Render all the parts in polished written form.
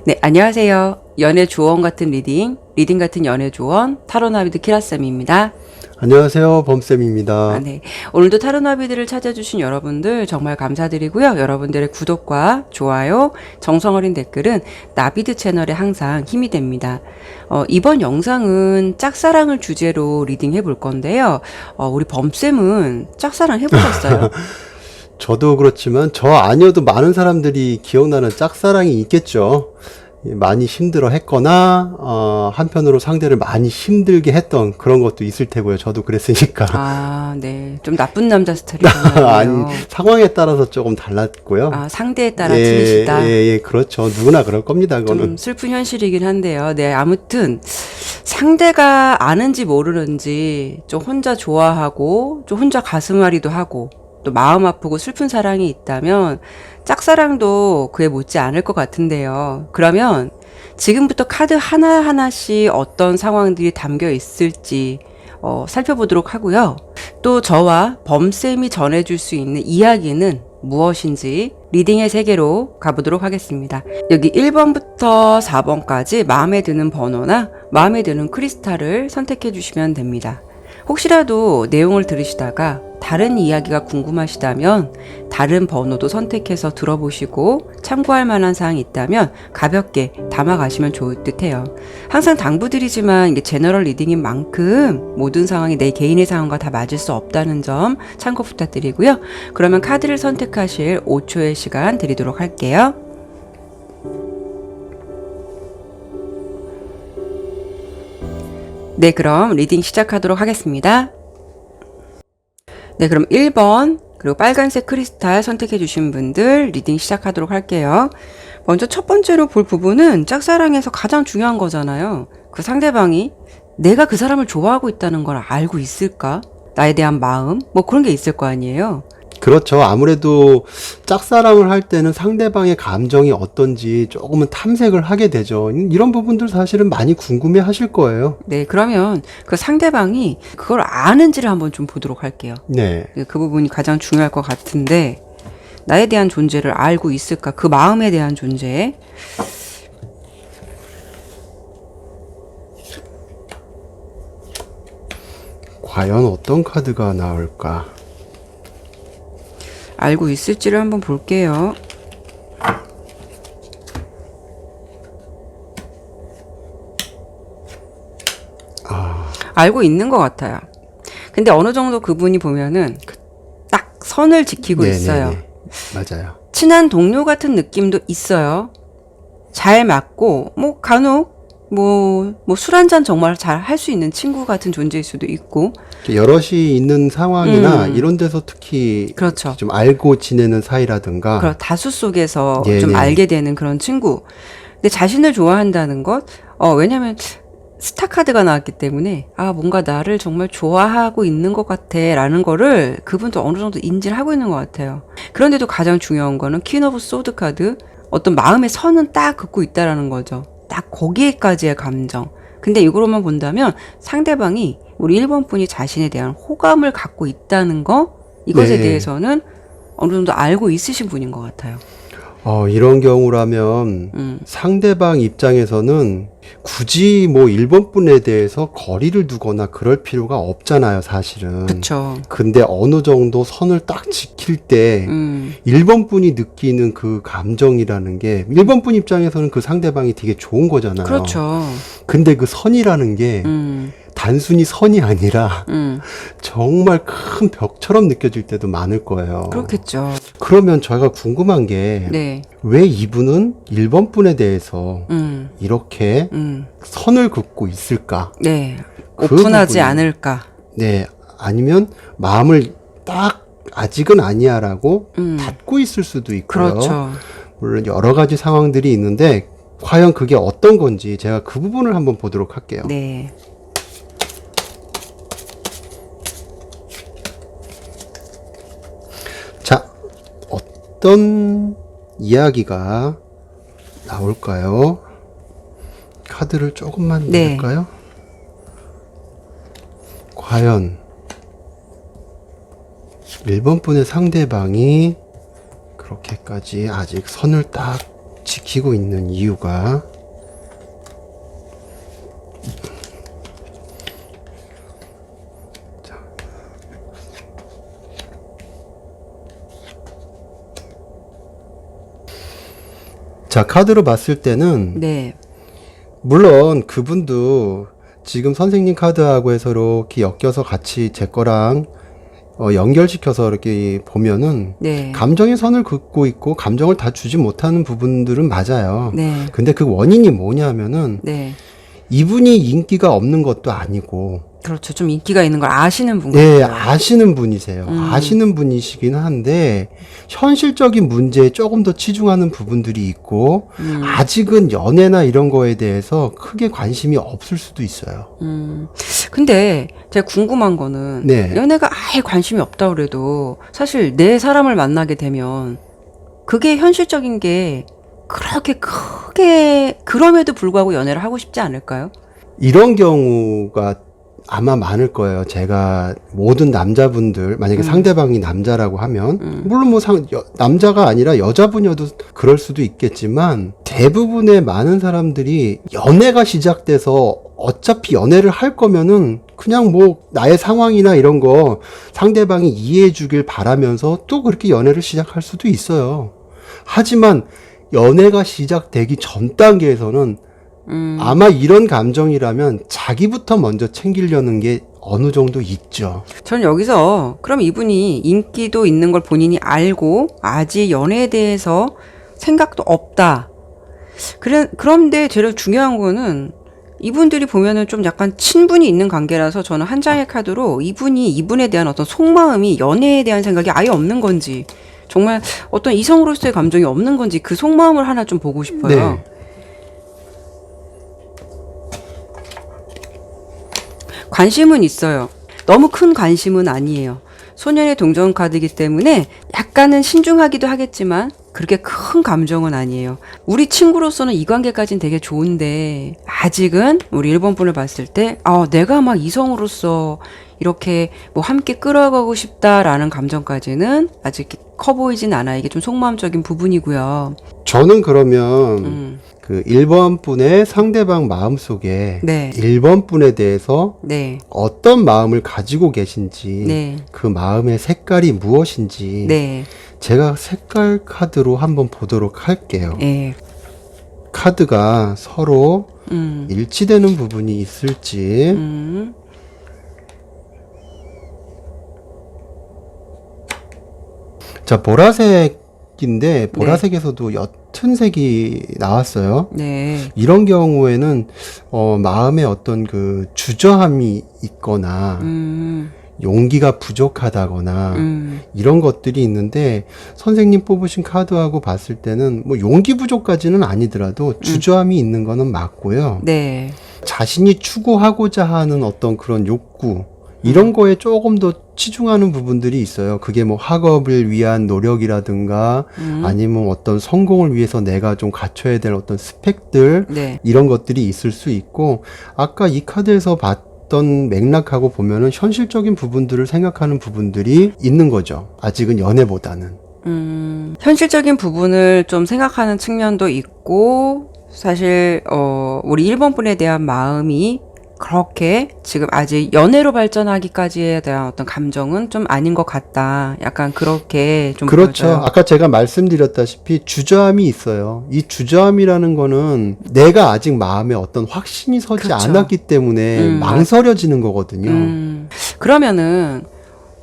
네, 안녕하세요. 연애 조언 같은 리딩 같은 연애 조언, 타로나비드 키라쌤입니다. 안녕하세요, 범쌤입니다. 네. 오늘도 타로나비드를 찾아주신 여러분들 정말 감사드리고요. 여러분들의 구독과 좋아요, 정성 어린 댓글은 나비드 채널에 항상 힘이 됩니다. 이번 영상은 짝사랑을 주제로 리딩 해볼 건데요. 우리 범쌤은 짝사랑 해보셨어요? 저도 그렇지만 저 아니어도 많은 사람들이 기억나는 짝사랑이 있겠죠. 많이 힘들어 했거나 한편으로 상대를 많이 힘들게 했던 그런 것도 있을 테고요. 저도 그랬으니까. 아, 네. 좀 나쁜 남자 스타일이잖아요. 아니, 상황에 따라서 조금 달랐고요. 아, 상대에 따라 틀리시다. 예, 그렇죠. 누구나 그럴 겁니다, 좀 그거는. 슬픈 현실이긴 한데요. 네, 아무튼 상대가 아는지 모르는지 좀 혼자 좋아하고 좀 혼자 가슴앓이도 하고 또 마음 아프고 슬픈 사랑이 있다면 짝사랑도 그에 못지 않을 것 같은데요. 그러면 지금부터 카드 하나하나씩 어떤 상황들이 담겨 있을지 살펴보도록 하고요. 또 저와 범쌤이 전해줄 수 있는 이야기는 무엇인지 리딩의 세계로 가보도록 하겠습니다. 여기 1번부터 4번까지 마음에 드는 번호나 마음에 드는 크리스탈을 선택해 주시면 됩니다. 혹시라도 내용을 들으시다가 다른 이야기가 궁금하시다면 다른 번호도 선택해서 들어보시고 참고할 만한 사항이 있다면 가볍게 담아가시면 좋을 듯해요. 항상 당부드리지만 이게 제너럴 리딩인 만큼 모든 상황이 내 개인의 상황과 다 맞을 수 없다는 점 참고 부탁드리고요. 그러면 카드를 선택하실 5초의 시간 드리도록 할게요. 네, 그럼 리딩 시작하도록 하겠습니다. 네, 그럼 1번 그리고 빨간색 크리스탈 선택해 주신 분들 리딩 시작하도록 할게요. 먼저 첫 번째로 볼 부분은 짝사랑에서 가장 중요한 거잖아요. 그 상대방이 내가 그 사람을 좋아하고 있다는 걸 알고 있을까? 나에 대한 마음? 뭐 그런 게 있을 거 아니에요. 그렇죠. 아무래도 짝사랑을 할 때는 상대방의 감정이 어떤지 조금은 탐색을 하게 되죠. 이런 부분들 사실은 많이 궁금해 하실 거예요. 네, 그러면 그 상대방이 그걸 아는지를 한번 좀 보도록 할게요. 네. 그 부분이 가장 중요할 것 같은데 나에 대한 존재를 알고 있을까? 그 마음에 대한 존재. 과연 어떤 카드가 나올까? 알고 있을지를 한번 볼게요. 알고 있는 것 같아요. 근데 어느 정도 그분이 보면은 딱 선을 지키고 네네네. 있어요. 맞아요. 친한 동료 같은 느낌도 있어요. 잘 맞고 뭐 간혹 술 한잔 정말 잘 할 수 있는 친구 같은 존재일 수도 있고. 여럿이 있는 상황이나 이런 데서 특히 그렇죠. 좀 알고 지내는 사이라든가. 그런 다수 속에서 네네. 좀 알게 되는 그런 친구. 근데 자신을 좋아한다는 것, 왜냐면 스타 카드가 나왔기 때문에 뭔가 나를 정말 좋아하고 있는 것 같아 라는 거를 그분도 어느 정도 인지를 하고 있는 것 같아요. 그런데도 가장 중요한 거는 퀸 오브 소드 카드, 어떤 마음의 선은 딱 긋고 있다라는 거죠. 딱 거기에까지의 감정. 근데 이거로만 본다면 상대방이 우리 1번 분이 자신에 대한 호감을 갖고 있다는 거, 이것에 네. 대해서는 어느 정도 알고 있으신 분인 것 같아요. 이런 경우라면 상대방 입장에서는 굳이 뭐 1번 분에 대해서 거리를 두거나 그럴 필요가 없잖아요, 사실은. 그쵸. 근데 어느 정도 선을 딱 지킬 때 1번 분이 느끼는 그 감정이라는 게 1번 분 입장에서는 그 상대방이 되게 좋은 거잖아요. 그렇죠. 근데 그 선이라는 게 단순히 선이 아니라 정말 큰 벽처럼 느껴질 때도 많을 거예요. 그렇겠죠. 그러면 저희가 궁금한 게 네. 왜 이분은 1번 분에 대해서 이렇게 선을 긋고 있을까? 네. 그 오픈하지 부분이- 않을까. 네. 아니면 마음을 딱 아직은 아니야라고 닫고 있을 수도 있고요. 그렇죠. 물론 여러 가지 상황들이 있는데 과연 그게 어떤 건지 제가 그 부분을 한번 보도록 할게요. 네. 자, 어떤 이야기가 나올까요? 카드를 조금만 네. 내릴까요? 과연 1번 분의 상대방이 그렇게까지 아직 선을 딱 지키고 막히고 있는 이유가 자, 카드로 봤을 때는 네. 물론 그분도 지금 선생님 카드하고 해서 이렇게 엮여서 같이 제 거랑 연결시켜서 이렇게 보면은 네. 감정의 선을 긋고 있고 감정을 다 주지 못하는 부분들은 맞아요. 네. 근데 그 원인이 뭐냐면은 네. 이분이 인기가 없는 것도 아니고 그렇죠. 좀 인기가 있는 걸 아시는 분 네, 같아요. 아시는 분이세요. 아시는 분이시긴 한데 현실적인 문제에 조금 더 치중하는 부분들이 있고 아직은 연애나 이런 거에 대해서 크게 관심이 없을 수도 있어요. 근데 제가 궁금한 거는 네. 연애가 아예 관심이 없다 그래도 사실 내 사람을 만나게 되면 그게 현실적인 게 그렇게 크게 그럼에도 불구하고 연애를 하고 싶지 않을까요? 이런 경우가 아마 많을 거예요. 제가 모든 남자분들 만약에 상대방이 남자라고 하면 물론 뭐 남자가 아니라 여자분이어도 그럴 수도 있겠지만 대부분의 많은 사람들이 연애가 시작돼서 어차피 연애를 할 거면은 그냥 뭐 나의 상황이나 이런 거 상대방이 이해해 주길 바라면서 또 그렇게 연애를 시작할 수도 있어요. 하지만 연애가 시작되기 전 단계에서는 아마 이런 감정이라면 자기부터 먼저 챙기려는 게 어느 정도 있죠. 저는 여기서 그럼 이분이 인기도 있는 걸 본인이 알고 아직 연애에 대해서 생각도 없다. 그런데 제일 중요한 거는 이분들이 보면은 좀 약간 친분이 있는 관계라서 저는 한 장의 카드로 이분이 이분에 대한 어떤 속마음이 연애에 대한 생각이 아예 없는 건지 정말 어떤 이성으로서의 감정이 없는 건지 그 속마음을 하나 좀 보고 싶어요. 네. 관심은 있어요. 너무 큰 관심은 아니에요. 소년의 동전 카드이기 때문에 약간은 신중하기도 하겠지만 그렇게 큰 감정은 아니에요. 우리 친구로서는 이 관계까지는 되게 좋은데 아직은 우리 1번 분을 봤을 때 내가 막 이성으로서 이렇게 뭐 함께 끌어가고 싶다라는 감정까지는 아직 커 보이진 않아요. 이게 좀 속마음적인 부분이고요. 저는 그러면 그 1번 분의 상대방 마음속에 네. 1번 분에 대해서 네. 어떤 마음을 가지고 계신지 네. 그 마음의 색깔이 무엇인지 네. 제가 색깔 카드로 한번 보도록 할게요. 네. 카드가 서로 일치되는 부분이 있을지 자, 보라색인데 보라색에서도 옅은 색이 나왔어요. 네. 이런 경우에는 마음에 어떤 그 주저함이 있거나 용기가 부족하다거나 이런 것들이 있는데 선생님 뽑으신 카드하고 봤을 때는 뭐 용기 부족까지는 아니더라도 주저함이 있는 거는 맞고요. 네. 자신이 추구하고자 하는 어떤 그런 욕구 이런 거에 조금 더 치중하는 부분들이 있어요. 그게 뭐 학업을 위한 노력이라든가 아니면 어떤 성공을 위해서 내가 좀 갖춰야 될 어떤 스펙들 네. 이런 것들이 있을 수 있고 아까 이 카드에서 봤던 맥락하고 보면은 현실적인 부분들을 생각하는 부분들이 있는 거죠. 아직은 연애보다는. 현실적인 부분을 좀 생각하는 측면도 있고 사실 우리 1번 분에 대한 마음이 그렇게 지금 아직 연애로 발전하기까지에 대한 어떤 감정은 좀 아닌 것 같다. 약간 그렇게 좀 그렇죠. 보여져요. 아까 제가 말씀드렸다시피 주저함이 있어요. 이 주저함이라는 거는 내가 아직 마음에 어떤 확신이 서지 그렇죠. 않았기 때문에 망설여지는 거거든요. 그러면은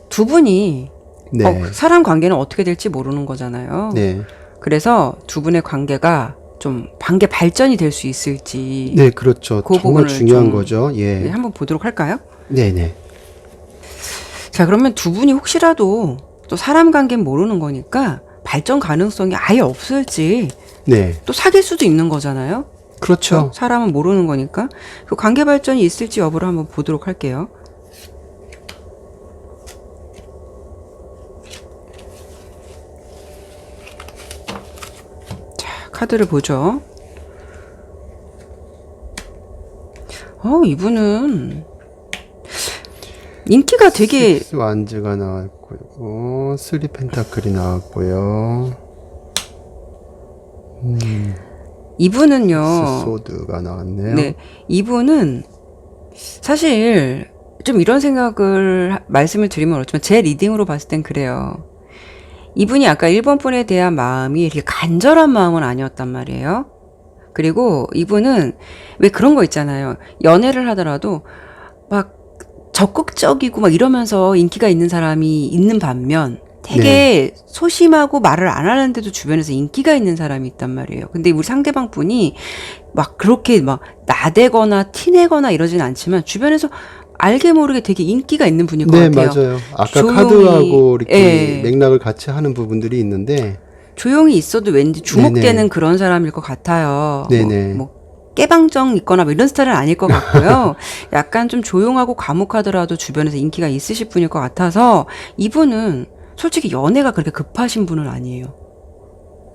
두 분이 네. 사람 관계는 어떻게 될지 모르는 거잖아요. 네. 그래서 두 분의 관계가 좀 관계 발전이 될 수 있을지 네, 그렇죠. 그 정말 부분을 중요한 좀, 거죠. 예. 네, 한번 보도록 할까요? 네, 네. 자, 그러면 두 분이 혹시라도 또 사람 관계는 모르는 거니까 발전 가능성이 아예 없을지 네. 또 사귈 수도 있는 거잖아요. 그렇죠. 사람은 모르는 거니까 그 관계 발전이 있을지 여부를 한번 보도록 할게요. 자, 카드를 보죠. 이분은 인기가 되게 식스 완즈가 나왔고요. 3 펜타클이 나왔고요. 이분은요. 소드가 나왔네요. 네. 이분은 사실 좀 이런 생각을 말씀을 드리면 그렇지만 제 리딩으로 봤을 땐 그래요. 이분이 아까 1번 분에 대한 마음이 이렇게 간절한 마음은 아니었단 말이에요. 그리고 이분은 왜 그런 거 있잖아요. 연애를 하더라도 막 적극적이고 막 이러면서 인기가 있는 사람이 있는 반면 되게 소심하고 말을 안 하는데도 주변에서 인기가 있는 사람이 있단 말이에요. 근데 우리 상대방 분이 막 그렇게 막 나대거나 티내거나 이러진 않지만 주변에서 알게 모르게 되게 인기가 있는 분일 것 네, 같아요. 맞아요. 아까 조용히, 카드하고 이렇게 예. 맥락을 같이 하는 부분들이 있는데, 조용히 있어도 왠지 주목되는 네네. 그런 사람일 것 같아요. 네네. 깨방정 있거나 뭐 이런 스타일은 아닐 것 같고요. 약간 좀 조용하고 과묵하더라도 주변에서 인기가 있으실 분일 것 같아서 이분은 솔직히 연애가 그렇게 급하신 분은 아니에요.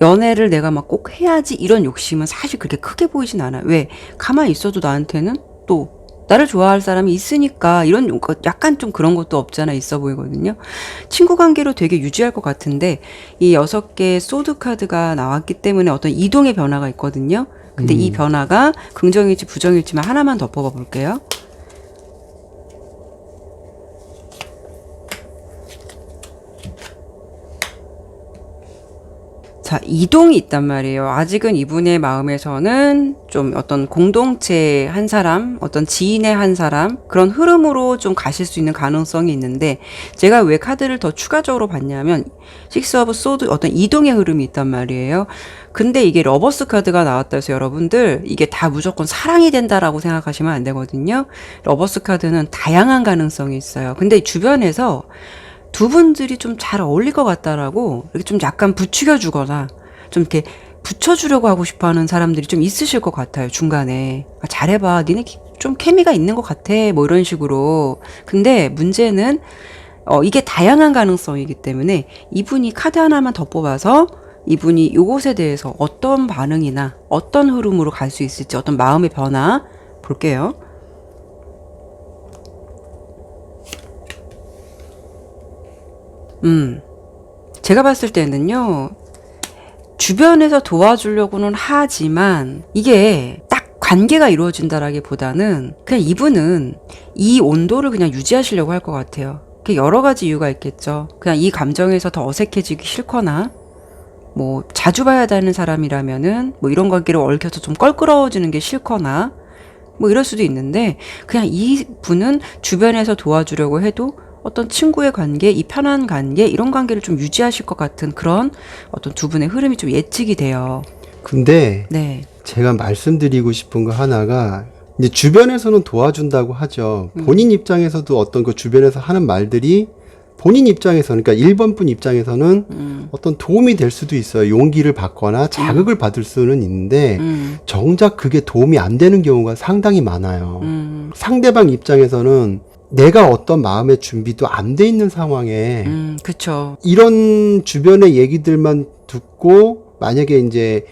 연애를 내가 막 꼭 해야지 이런 욕심은 사실 그렇게 크게 보이진 않아요. 왜? 가만히 있어도 나한테는 또 나를 좋아할 사람이 있으니까 이런 약간 좀 그런 것도 없잖아 있어 보이거든요. 친구 관계로 되게 유지할 것 같은데 이 6개의 소드 카드가 나왔기 때문에 어떤 이동의 변화가 있거든요. 근데 이 변화가 긍정일지 부정일지만 하나만 더 뽑아 볼게요. 자, 이동이 있단 말이에요. 아직은 이분의 마음에서는 좀 어떤 공동체 한 사람, 어떤 지인의 한 사람, 그런 흐름으로 좀 가실 수 있는 가능성이 있는데, 제가 왜 카드를 더 추가적으로 봤냐면, 식스 오브 소드 어떤 이동의 흐름이 있단 말이에요. 근데 이게 러버스 카드가 나왔다 해서 여러분들, 이게 다 무조건 사랑이 된다라고 생각하시면 안 되거든요. 러버스 카드는 다양한 가능성이 있어요. 근데 주변에서 두 분들이 좀 잘 어울릴 것 같다라고 이렇게 좀 약간 부추겨 주거나 좀 이렇게 붙여주려고 하고 싶어 하는 사람들이 좀 있으실 것 같아요, 중간에. 아, 잘해봐. 니네 좀 케미가 있는 것 같아. 뭐 이런 식으로. 근데 문제는, 이게 다양한 가능성이기 때문에 이분이 카드 하나만 더 뽑아서 이분이 요것에 대해서 어떤 반응이나 어떤 흐름으로 갈 수 있을지 어떤 마음의 변화 볼게요. 제가 봤을 때는요, 주변에서 도와주려고는 하지만 이게 딱 관계가 이루어진다라기보다는 그냥 이분은 이 온도를 그냥 유지하시려고 할 것 같아요. 여러 가지 이유가 있겠죠. 그냥 이 감정에서 더 어색해지기 싫거나 뭐 자주 봐야 되는 사람이라면은 뭐 이런 관계로 얽혀서 좀 껄끄러워지는 게 싫거나 뭐 이럴 수도 있는데 그냥 이 분은 주변에서 도와주려고 해도 어떤 친구의 관계, 이 편한 관계 이런 관계를 좀 유지하실 것 같은 그런 어떤 두 분의 흐름이 좀 예측이 돼요. 근데 네. 제가 말씀드리고 싶은 거 하나가, 이제 주변에서는 도와준다고 하죠. 본인 입장에서도 어떤 그 주변에서 하는 말들이 본인 입장에서, 그러니까 1번 분 입장에서는 어떤 도움이 될 수도 있어요. 용기를 받거나 자극을 받을 수는 있는데 정작 그게 도움이 안 되는 경우가 상당히 많아요. 상대방 입장에서는 내가 어떤 마음의 준비도 안 돼 있는 상황에 그쵸. 이런 주변의 얘기들만 듣고 만약에 이제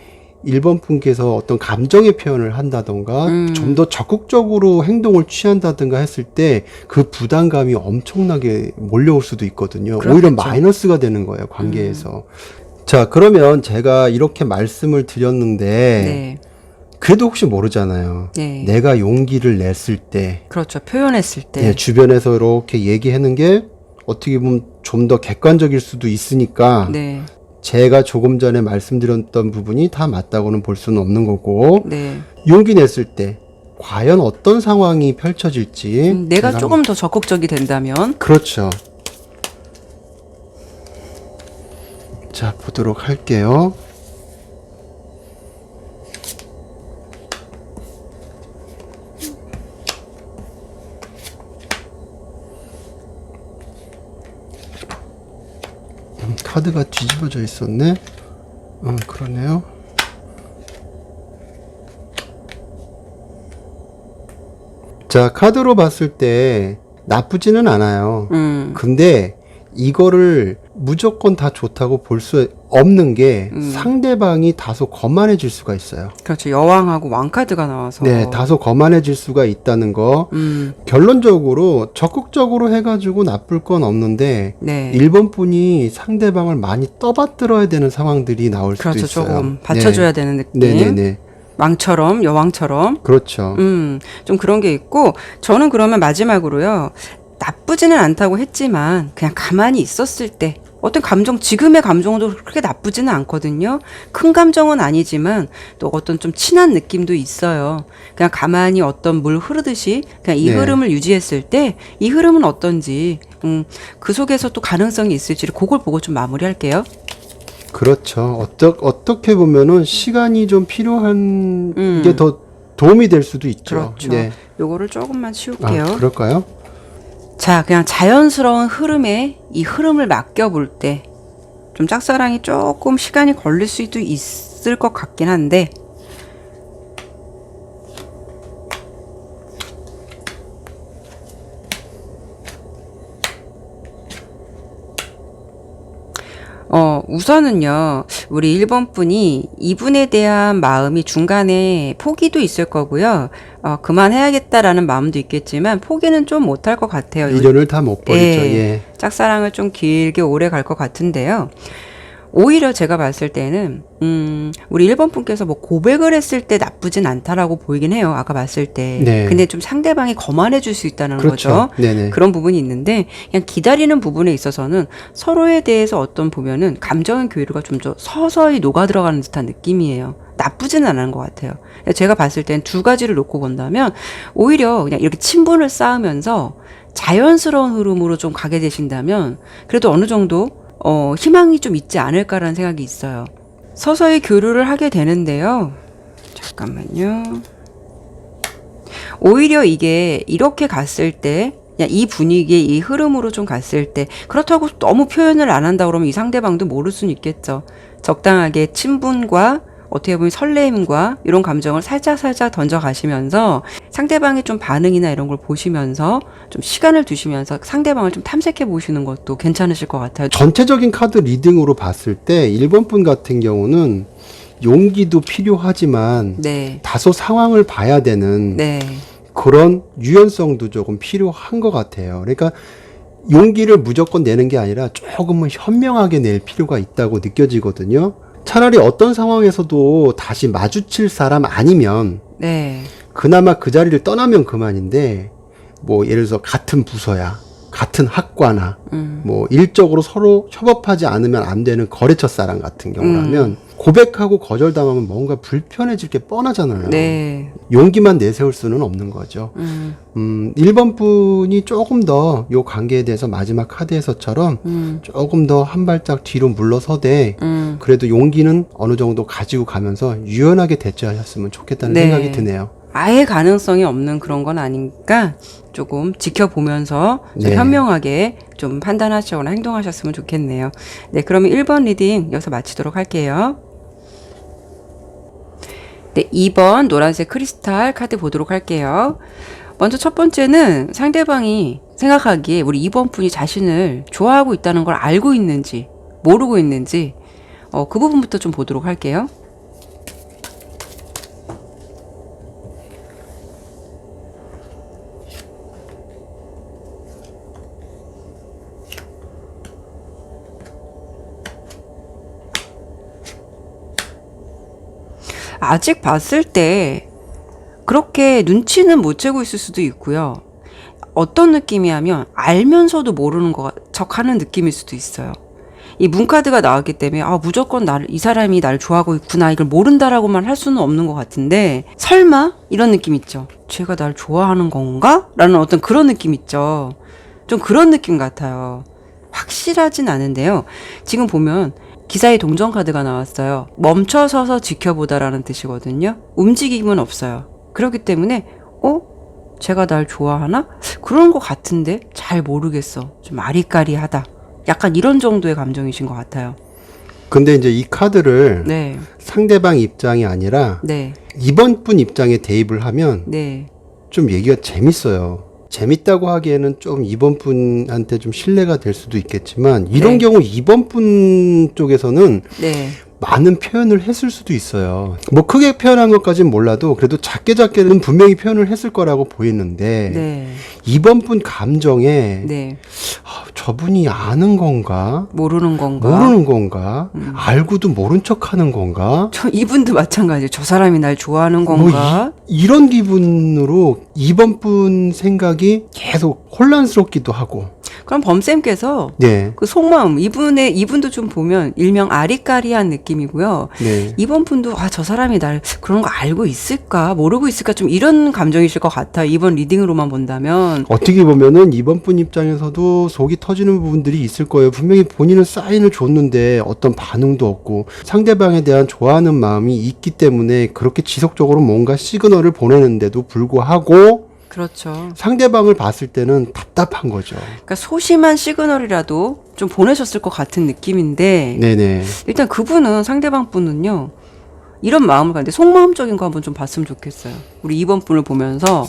1번 분께서 어떤 감정의 표현을 한다던가 좀 더 적극적으로 행동을 취한다든가 했을 때 그 부담감이 엄청나게 몰려올 수도 있거든요. 그렇겠죠. 오히려 마이너스가 되는 거예요, 관계에서. 자, 그러면 제가 이렇게 말씀을 드렸는데 네. 그래도 혹시 모르잖아요. 네. 내가 용기를 냈을 때, 그렇죠. 표현했을 때. 네, 주변에서 이렇게 얘기하는 게 어떻게 보면 좀 더 객관적일 수도 있으니까 네. 제가 조금 전에 말씀드렸던 부분이 다 맞다고는 볼 수는 없는 거고, 네. 용기 냈을 때 과연 어떤 상황이 펼쳐질지 내가 제가 조금 더 적극적이 된다면 그렇죠. 자, 보도록 할게요. 카드가 뒤집어져 있었네. 그러네요. 자, 카드로 봤을 때 나쁘지는 않아요. 근데 이거를 무조건 다 좋다고 볼 수 없는 게 상대방이 다소 거만해질 수가 있어요. 그렇죠. 여왕하고 왕카드가 나와서 네, 다소 거만해질 수가 있다는 거. 결론적으로 적극적으로 해가지고 나쁠 건 없는데 네. 1번 분이 상대방을 많이 떠받들어야 되는 상황들이 나올 수도 그렇죠. 있어요. 조금 받쳐줘야 되는 느낌. 네네네. 왕처럼, 여왕처럼. 그렇죠. 좀 그런 게 있고, 저는 그러면 마지막으로요, 나쁘지는 않다고 했지만, 그냥 가만히 있었을 때, 어떤 감정, 지금의 감정도 그렇게 나쁘지는 않거든요. 큰 감정은 아니지만, 또 어떤 좀 친한 느낌도 있어요. 그냥 가만히 어떤 물 흐르듯이, 그냥 이 네. 흐름을 유지했을 때, 이 흐름은 어떤지, 그 속에서 또 가능성이 있을지를 그걸 보고 좀 마무리할게요. 그렇죠. 어떻게 보면은 시간이 좀 필요한 게 더 도움이 될 수도 있죠. 그렇죠. 네. 요거를 조금만 치울게요. 아, 그럴까요? 자, 그냥 자연스러운 흐름에 이 흐름을 맡겨볼 때 좀 짝사랑이 조금 시간이 걸릴 수도 있을 것 같긴 한데 우선은요, 우리 1번 분이 이분에 대한 마음이 중간에 포기도 있을 거고요. 그만해야겠다라는 마음도 있겠지만 포기는 좀 못할 것 같아요. 미련을 다 못 버리죠. 예. 짝사랑을 좀 길게 오래 갈 것 같은데요. 오히려 제가 봤을 때는 우리 1번 분께서 뭐 고백을 했을 때 나쁘진 않다라고 보이긴 해요. 아까 봤을 때. 네. 근데 좀 상대방이 거만해 줄 수 있다는 그렇죠. 거죠. 네네. 그런 부분이 있는데 그냥 기다리는 부분에 있어서는 서로에 대해서 어떤 보면은 감정의 교류가 좀 더 서서히 녹아 들어가는 듯한 느낌이에요. 나쁘지는 않은 것 같아요. 제가 봤을 땐 두 가지를 놓고 본다면 오히려 그냥 이렇게 친분을 쌓으면서 자연스러운 흐름으로 좀 가게 되신다면 그래도 어느 정도 희망이 좀 있지 않을까라는 생각이 있어요. 서서히 교류를 하게 되는데요. 잠깐만요. 오히려 이게 이렇게 갔을 때 그냥 이 분위기에 이 흐름으로 좀 갔을 때 그렇다고 너무 표현을 안 한다 그러면 이 상대방도 모를 수는 있겠죠. 적당하게 친분과 어떻게 보면 설레임과 이런 감정을 살짝 던져가시면서 상대방의 좀 반응이나 이런 걸 보시면서 좀 시간을 두시면서 상대방을 좀 탐색해 보시는 것도 괜찮으실 것 같아요. 전체적인 카드 리딩으로 봤을 때 1번 분 같은 경우는 용기도 필요하지만 네. 다소 상황을 봐야 되는 네. 그런 유연성도 조금 필요한 것 같아요. 그러니까 용기를 무조건 내는 게 아니라 조금은 현명하게 낼 필요가 있다고 느껴지거든요. 차라리 어떤 상황에서도 다시 마주칠 사람 아니면 네. 그나마 그 자리를 떠나면 그만인데 뭐 예를 들어서 같은 부서야 같은 학과나 뭐 일적으로 서로 협업하지 않으면 안 되는 거래처 사람 같은 경우라면 고백하고 거절당하면 뭔가 불편해질 게 뻔하잖아요. 네. 용기만 내세울 수는 없는 거죠. 1번 분이 조금 더 요 관계에 대해서 마지막 카드에서처럼 조금 더 한 발짝 뒤로 물러서되 그래도 용기는 어느 정도 가지고 가면서 유연하게 대처하셨으면 좋겠다는 네. 생각이 드네요. 아예 가능성이 없는 그런 건 아니니까 조금 지켜보면서 좀 네. 현명하게 좀 판단하시거나 행동하셨으면 좋겠네요. 네, 그러면 1번 리딩 여기서 마치도록 할게요. 네, 2번 노란색 크리스탈 카드 보도록 할게요. 먼저 첫 번째는 상대방이 생각하기에 우리 2번 분이 자신을 좋아하고 있다는 걸 알고 있는지 모르고 있는지 그 부분부터 좀 보도록 할게요. 아직 봤을 때 그렇게 눈치는 못 채고 있을 수도 있고요. 어떤 느낌이냐면 알면서도 모르는 척하는 느낌일 수도 있어요. 이 문카드가 나왔기 때문에 무조건 이 사람이 나를 좋아하고 있구나 이걸 모른다라고만 할 수는 없는 것 같은데 설마 이런 느낌 있죠. 쟤가 날 좋아하는 건가? 라는 어떤 그런 느낌 있죠. 좀 그런 느낌 같아요. 확실하진 않은데요. 지금 보면 기사의 동전 카드가 나왔어요. 멈춰서서 지켜보다라는 뜻이거든요. 움직임은 없어요. 그렇기 때문에 쟤가 날 좋아하나? 그런 것 같은데 잘 모르겠어. 좀 아리까리하다. 약간 이런 정도의 감정이신 것 같아요. 근데 이제 이 카드를 네. 상대방 입장이 아니라 네. 2번 분 입장에 대입을 하면 네. 좀 얘기가 재밌어요. 재밌다고 하기에는 좀 2번 분한테 좀 신뢰가 될 수도 있겠지만 이런 네. 경우 2번 분 쪽에서는 네. 많은 표현을 했을 수도 있어요. 뭐 크게 표현한 것까지는 몰라도 그래도 작게는 분명히 표현을 했을 거라고 보이는데 네. 2번 분 감정에 네. 저분이 아는 건가? 모르는 건가? 모르는 건가? 알고도 모른 척 하는 건가? 이분도 마찬가지예요. 저 사람이 날 좋아하는 건가? 이런 기분으로 이번 분 생각이 계속 혼란스럽기도 하고. 그럼 범쌤께서 네. 그 속마음, 이분도 좀 보면 일명 아리까리한 느낌이고요. 네. 이번 분도, 저 사람이 날 그런 거 알고 있을까? 모르고 있을까? 좀 이런 감정이실 것 같아요. 이번 리딩으로만 본다면. 어떻게 보면은 이번 분 입장에서도 속이 터지는 부분들이 있을 거예요. 분명히 본인은 사인을 줬는데 어떤 반응도 없고 상대방에 대한 좋아하는 마음이 있기 때문에 그렇게 지속적으로 뭔가 시그널을 보내는데도 불구하고 그렇죠. 상대방을 봤을 때는 답답한 거죠. 그러니까 소심한 시그널이라도 좀 보내셨을 것 같은 느낌인데 네네. 일단 그분은 상대방 분은요. 이런 마음을 가는데 속마음적인 거 한번 좀 봤으면 좋겠어요. 우리 이번 분을 보면서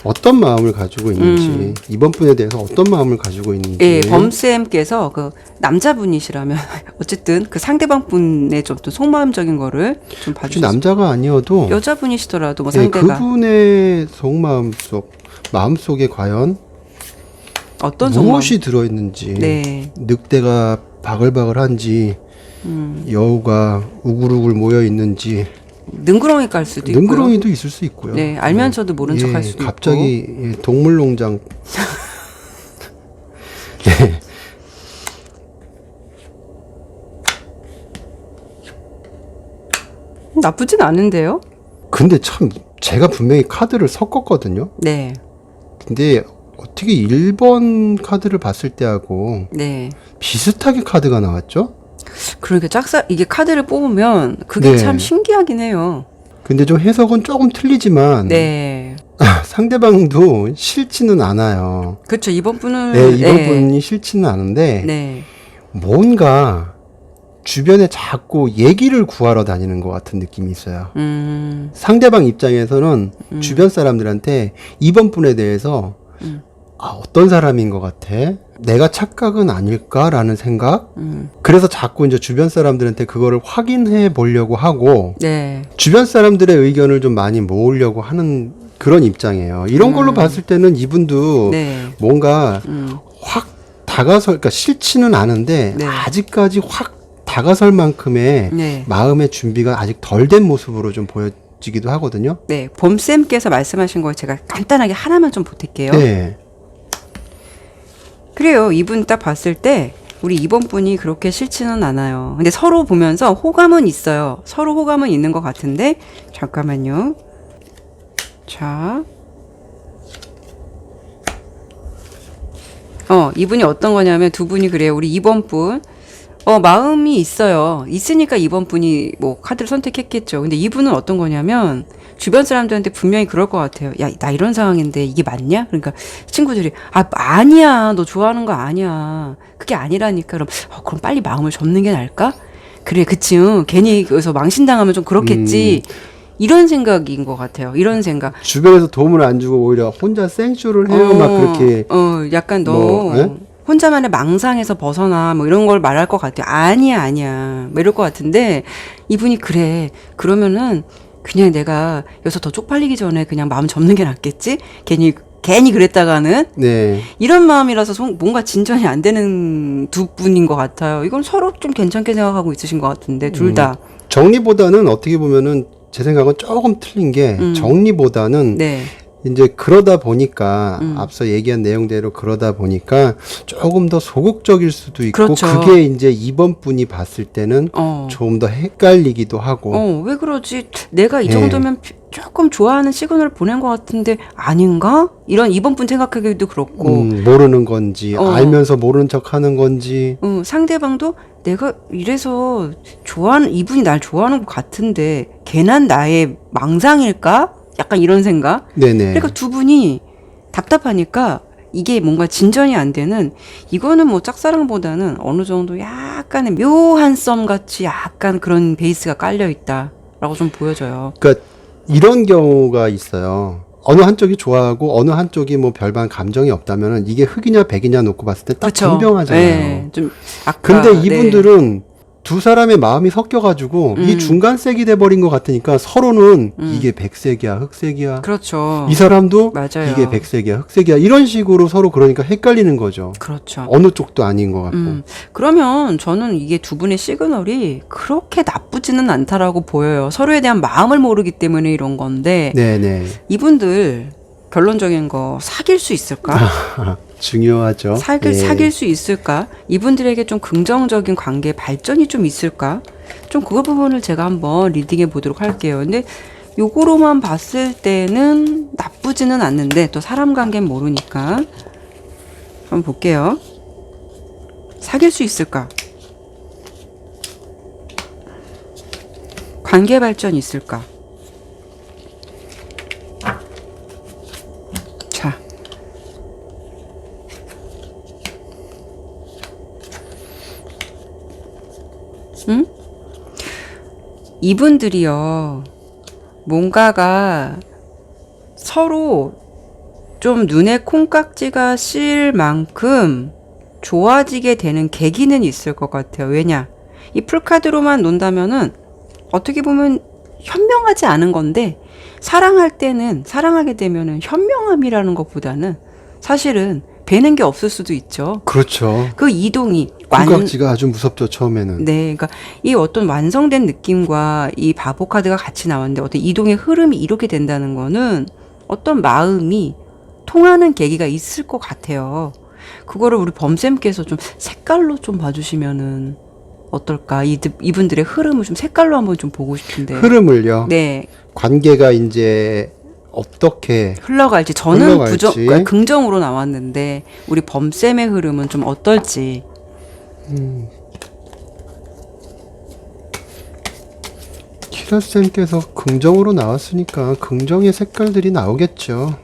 어떤 마음을 가지고 있는지 이번 분에 대해서 어떤 마음을 가지고 있는지. 예, 범쌤께서 그 남자분이시라면 어쨌든 그 상대방 분의 좀 더 속마음적인 거를 좀 굳이 봐주세요. 남자가 아니어도 여자분이시더라도 뭐 네, 상대가 그분의 마음속에 과연 어떤 무엇이 들어있는지, 네. 늑대가 바글바글한지, 여우가 우글우글 모여 있는지, 능구렁이 깔 수도 있고요. 능구렁이도 있을 수 있고요. 네, 알면서도 모른 척 할 수도 갑자기 있고. 동물농장. 네. 나쁘진 않은데요? 근데 참 제가 분명히 카드를 섞었거든요. 네. 근데 어떻게 1번 카드를 봤을 때하고 네. 비슷하게 카드가 나왔죠? 그러니까 이게 카드를 뽑으면 그게 네. 참 신기하긴 해요. 근데 좀 해석은 조금 틀리지만 네. 상대방도 싫지는 않아요. 그렇죠. 이번 분은 네, 이번 분이 싫지는 않은데 네. 뭔가 주변에 자꾸 얘기를 구하러 다니는 것 같은 느낌이 있어요. 상대방 입장에서는 주변 사람들한테 이번 분에 대해서 어떤 사람인 것 같아? 내가 착각은 아닐까라는 생각? 그래서 자꾸 이제 주변 사람들한테 그거를 확인해 보려고 하고 네. 주변 사람들의 의견을 좀 많이 모으려고 하는 그런 입장이에요. 이런 걸로 봤을 때는 이분도 네. 뭔가 확 다가설, 그러니까 싫지는 않은데 네. 아직까지 확 다가설 만큼의 네. 마음의 준비가 아직 덜 된 모습으로 좀 보여지기도 하거든요. 네. 봄쌤께서 말씀하신 거 제가 간단하게 하나만 좀 보탤게요. 네. 그래요. 이분 딱 봤을 때 우리 이번 분이 그렇게 싫지는 않아요. 근데 서로 보면서 호감은 있어요. 서로 호감은 있는 것 같은데 잠깐만요. 자, 이분이 어떤 거냐면 두 분이 그래요. 우리 이번 분 마음이 있어요. 있으니까 이번 분이 뭐 카드를 선택했겠죠. 근데 이분은 어떤 거냐면 주변 사람들한테 분명히 그럴 것 같아요. 야, 나 이런 상황인데 이게 맞냐? 그러니까 친구들이 아니야. 너 좋아하는 거 아니야. 그게 아니라니까. 그럼 빨리 마음을 접는 게 나을까? 그래, 그치. 괜히 여기서 망신당하면 좀 그렇겠지. 이런 생각인 것 같아요. 이런 생각. 주변에서 도움을 안 주고 오히려 혼자 생쇼를 해요. 막 그렇게. 약간 너 뭐, 혼자만의 망상에서 벗어나 뭐 이런 걸 말할 것 같아요. 아니야 뭐 이럴 것 같은데 이분이 그래. 그러면은 그냥 내가 여기서 더 쪽팔리기 전에 그냥 마음 접는 게 낫겠지? 괜히 그랬다가는 네. 이런 마음이라서 뭔가 진전이 안 되는 두 분인 것 같아요. 이건 서로 좀 괜찮게 생각하고 있으신 것 같은데 둘 다. 정리보다는 어떻게 보면은 제 생각은 조금 틀린 게 정리보다는 네. 이제 그러다 보니까 앞서 얘기한 내용대로 그러다 보니까 조금 더 소극적일 수도 있고 그렇죠. 그게 이제 이번 분이 봤을 때는 조금 더 헷갈리기도 하고 왜 그러지? 내가 이 네. 정도면 조금 좋아하는 시그널을 보낸 것 같은데 아닌가? 이런 이번 분 생각하기도 그렇고 모르는 건지 알면서 모르는 척하는 건지 상대방도 내가 이래서 이분이 날 좋아하는 것 같은데 괜한 나의 망상일까? 약간 이런 생각? 네네. 그러니까 두 분이 답답하니까 이게 뭔가 진전이 안 되는 이거는 뭐 짝사랑보다는 어느 정도 약간의 묘한 썸 같이 약간 그런 베이스가 깔려 있다라고 좀 보여져요. 그러니까 이런 경우가 있어요. 어느 한쪽이 좋아하고 어느 한쪽이 뭐 별반 감정이 없다면은 이게 흑이냐 백이냐 놓고 봤을 때 딱 그쵸? 분명하잖아요. 네, 좀 근데 이분들은 두 사람의 마음이 섞여가지고 이 중간색이 돼버린 것 같으니까 서로는 이게 백색이야, 흑색이야. 그렇죠. 이 사람도 맞아요. 이게 백색이야, 흑색이야. 이런 식으로 서로 그러니까 헷갈리는 거죠. 그렇죠. 어느 쪽도 아닌 것 같고. 그러면 저는 이게 두 분의 시그널이 그렇게 나쁘지는 않다라고 보여요. 서로에 대한 마음을 모르기 때문에 이런 건데 네네. 이분들 결론적인 거 사귈 수 있을까? 중요하죠. 사귈 수 있을까? 이분들에게 좀 긍정적인 관계 발전이 좀 있을까? 좀 그 부분을 제가 한번 리딩해 보도록 할게요. 근데 요거로만 봤을 때는 나쁘지는 않는데 또 사람 관계는 모르니까 한번 볼게요. 사귈 수 있을까? 관계 발전 있을까? 자. 응? 이분들이요. 뭔가가 서로 좀 눈에 콩깍지가 씌일 만큼 좋아지게 되는 계기는 있을 것 같아요. 왜냐? 이 풀카드로만 논다면은 어떻게 보면 현명하지 않은 건데 사랑할 때는 사랑하게 되면은 현명함이라는 것보다는 사실은 배는 게 없을 수도 있죠. 그렇죠. 그 이동이 콩깍지가 아주 무섭죠, 처음에는. 네, 그러니까 이 어떤 완성된 느낌과 이 바보 카드가 같이 나왔는데 어떤 이동의 흐름이 이렇게 된다는 거는 어떤 마음이 통하는 계기가 있을 것 같아요. 그거를 우리 범쌤께서 좀 색깔로 좀 봐주시면은 어떨까? 이분들의 흐름을 좀 색깔로 한번 좀 보고 싶은데. 흐름을요. 네. 관계가 이제 어떻게 흘러갈지 저는 흘러갈지. 긍정으로 나왔는데 우리 범쌤의 흐름은 좀 어떨지. 키라쌤께서 긍정으로 나왔으니까 긍정의 색깔들이 나오겠죠.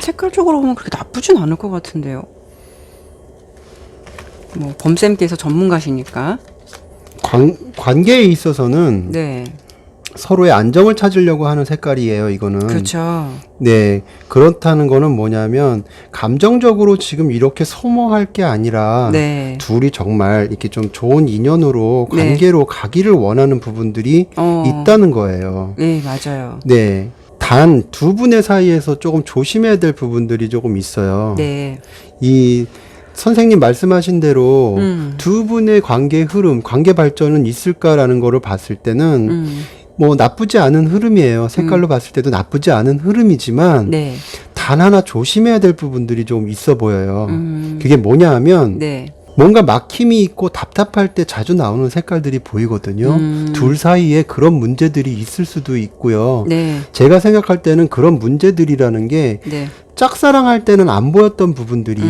색깔적으로 보면 그렇게 나쁘진 않을 것 같은데요. 뭐 범쌤께서 전문가시니까. 관계에 있어서는 네. 서로의 안정을 찾으려고 하는 색깔이에요, 이거는. 그렇죠. 네. 그렇다는 거는 뭐냐면, 감정적으로 지금 이렇게 소모할 게 아니라, 네. 둘이 정말 이렇게 좀 좋은 인연으로 네. 관계로 가기를 원하는 부분들이 있다는 거예요. 네, 맞아요. 네. 단 두 분의 사이에서 조금 조심해야 될 부분들이 조금 있어요. 네. 이 선생님 말씀하신 대로 두 분의 관계 흐름, 관계 발전은 있을까라는 거를 봤을 때는 뭐 나쁘지 않은 흐름이에요. 색깔로 봤을 때도 나쁘지 않은 흐름이지만 네. 단 하나 조심해야 될 부분들이 좀 있어 보여요. 그게 뭐냐 하면 네. 뭔가 막힘이 있고 답답할 때 자주 나오는 색깔들이 보이거든요. 둘 사이에 그런 문제들이 있을 수도 있고요. 네. 제가 생각할 때는 그런 문제들이라는 게 네. 짝사랑할 때는 안 보였던 부분들이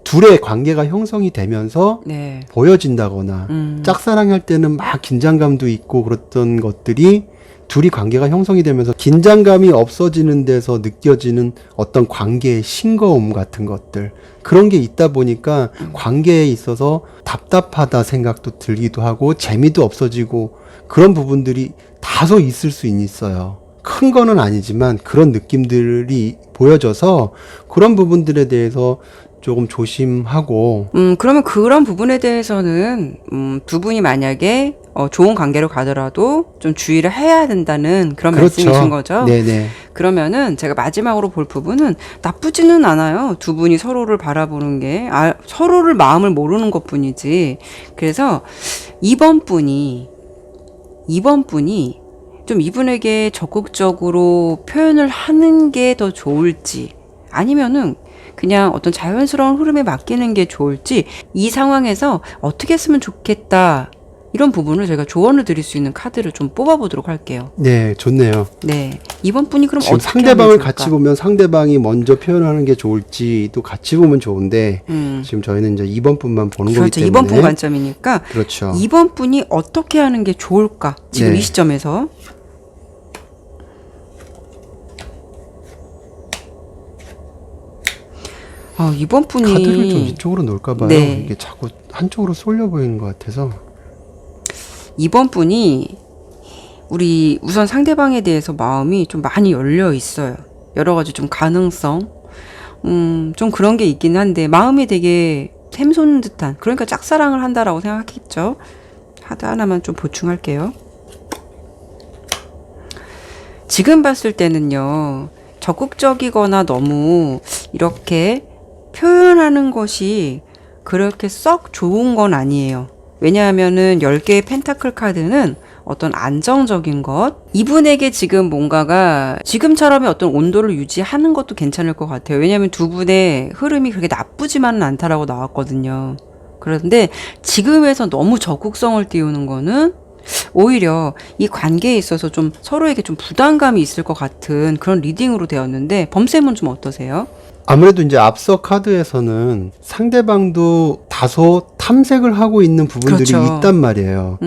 둘의 관계가 형성이 되면서 네. 보여진다거나 짝사랑할 때는 막 긴장감도 있고 그랬던 것들이 둘이 관계가 형성이 되면서 긴장감이 없어지는 데서 느껴지는 어떤 관계의 싱거움 같은 것들, 그런 게 있다 보니까 관계에 있어서 답답하다 생각도 들기도 하고 재미도 없어지고 그런 부분들이 다소 있을 수 있어요. 큰 거는 아니지만 그런 느낌들이 보여져서 그런 부분들에 대해서 조금 조심하고. 그러면 그런 부분에 대해서는 두 분이 만약에 좋은 관계로 가더라도 좀 주의를 해야 된다는 그런 그렇죠. 말씀이신 거죠? 네네. 그러면은 제가 마지막으로 볼 부분은 나쁘지는 않아요. 두 분이 서로를 바라보는 게 서로를 마음을 모르는 것뿐이지. 그래서 이번 분이 좀 이분에게 적극적으로 표현을 하는 게 더 좋을지, 아니면은 그냥 어떤 자연스러운 흐름에 맡기는 게 좋을지, 이 상황에서 어떻게 했으면 좋겠다, 이런 부분을 제가 조언을 드릴 수 있는 카드를 좀 뽑아보도록 할게요. 네, 좋네요. 네, 이번 분이 그럼 지금 어떻게 상대방을 하면 좋을까? 같이 보면 상대방이 먼저 표현하는 게 좋을지 또 같이 보면 좋은데 지금 저희는 이제 2번 분만 보는 거기 그렇죠. 때문에. 2번 분 관점이니까 그렇죠. 2번 분이 어떻게 하는 게 좋을까? 지금 네. 이 시점에서. 이번 분이 카드를 좀 이쪽으로 놓을까봐요. 네. 이게 자꾸 한쪽으로 쏠려 보이는 것 같아서. 이번 분이 우리 우선 상대방에 대해서 마음이 좀 많이 열려 있어요. 여러 가지 좀 가능성, 좀 그런 게 있긴 한데 마음이 되게 샘솟는 듯한, 그러니까 짝사랑을 한다라고 생각했죠. 하나만 좀 보충할게요. 지금 봤을 때는요, 적극적이거나 너무 이렇게 표현하는 것이 그렇게 썩 좋은 건 아니에요. 왜냐하면은 10개의 펜타클 카드는 어떤 안정적인 것, 이분에게 지금 뭔가가 지금처럼의 어떤 온도를 유지하는 것도 괜찮을 것 같아요. 왜냐하면 두 분의 흐름이 그렇게 나쁘지만은 않다라고 나왔거든요. 그런데 지금에서 너무 적극성을 띄우는 거는 오히려 이 관계에 있어서 좀 서로에게 좀 부담감이 있을 것 같은 그런 리딩으로 되었는데, 범쌤은 좀 어떠세요? 아무래도 이제 앞서 카드에서는 상대방도 다소 탐색을 하고 있는 부분들이 그렇죠. 있단 말이에요.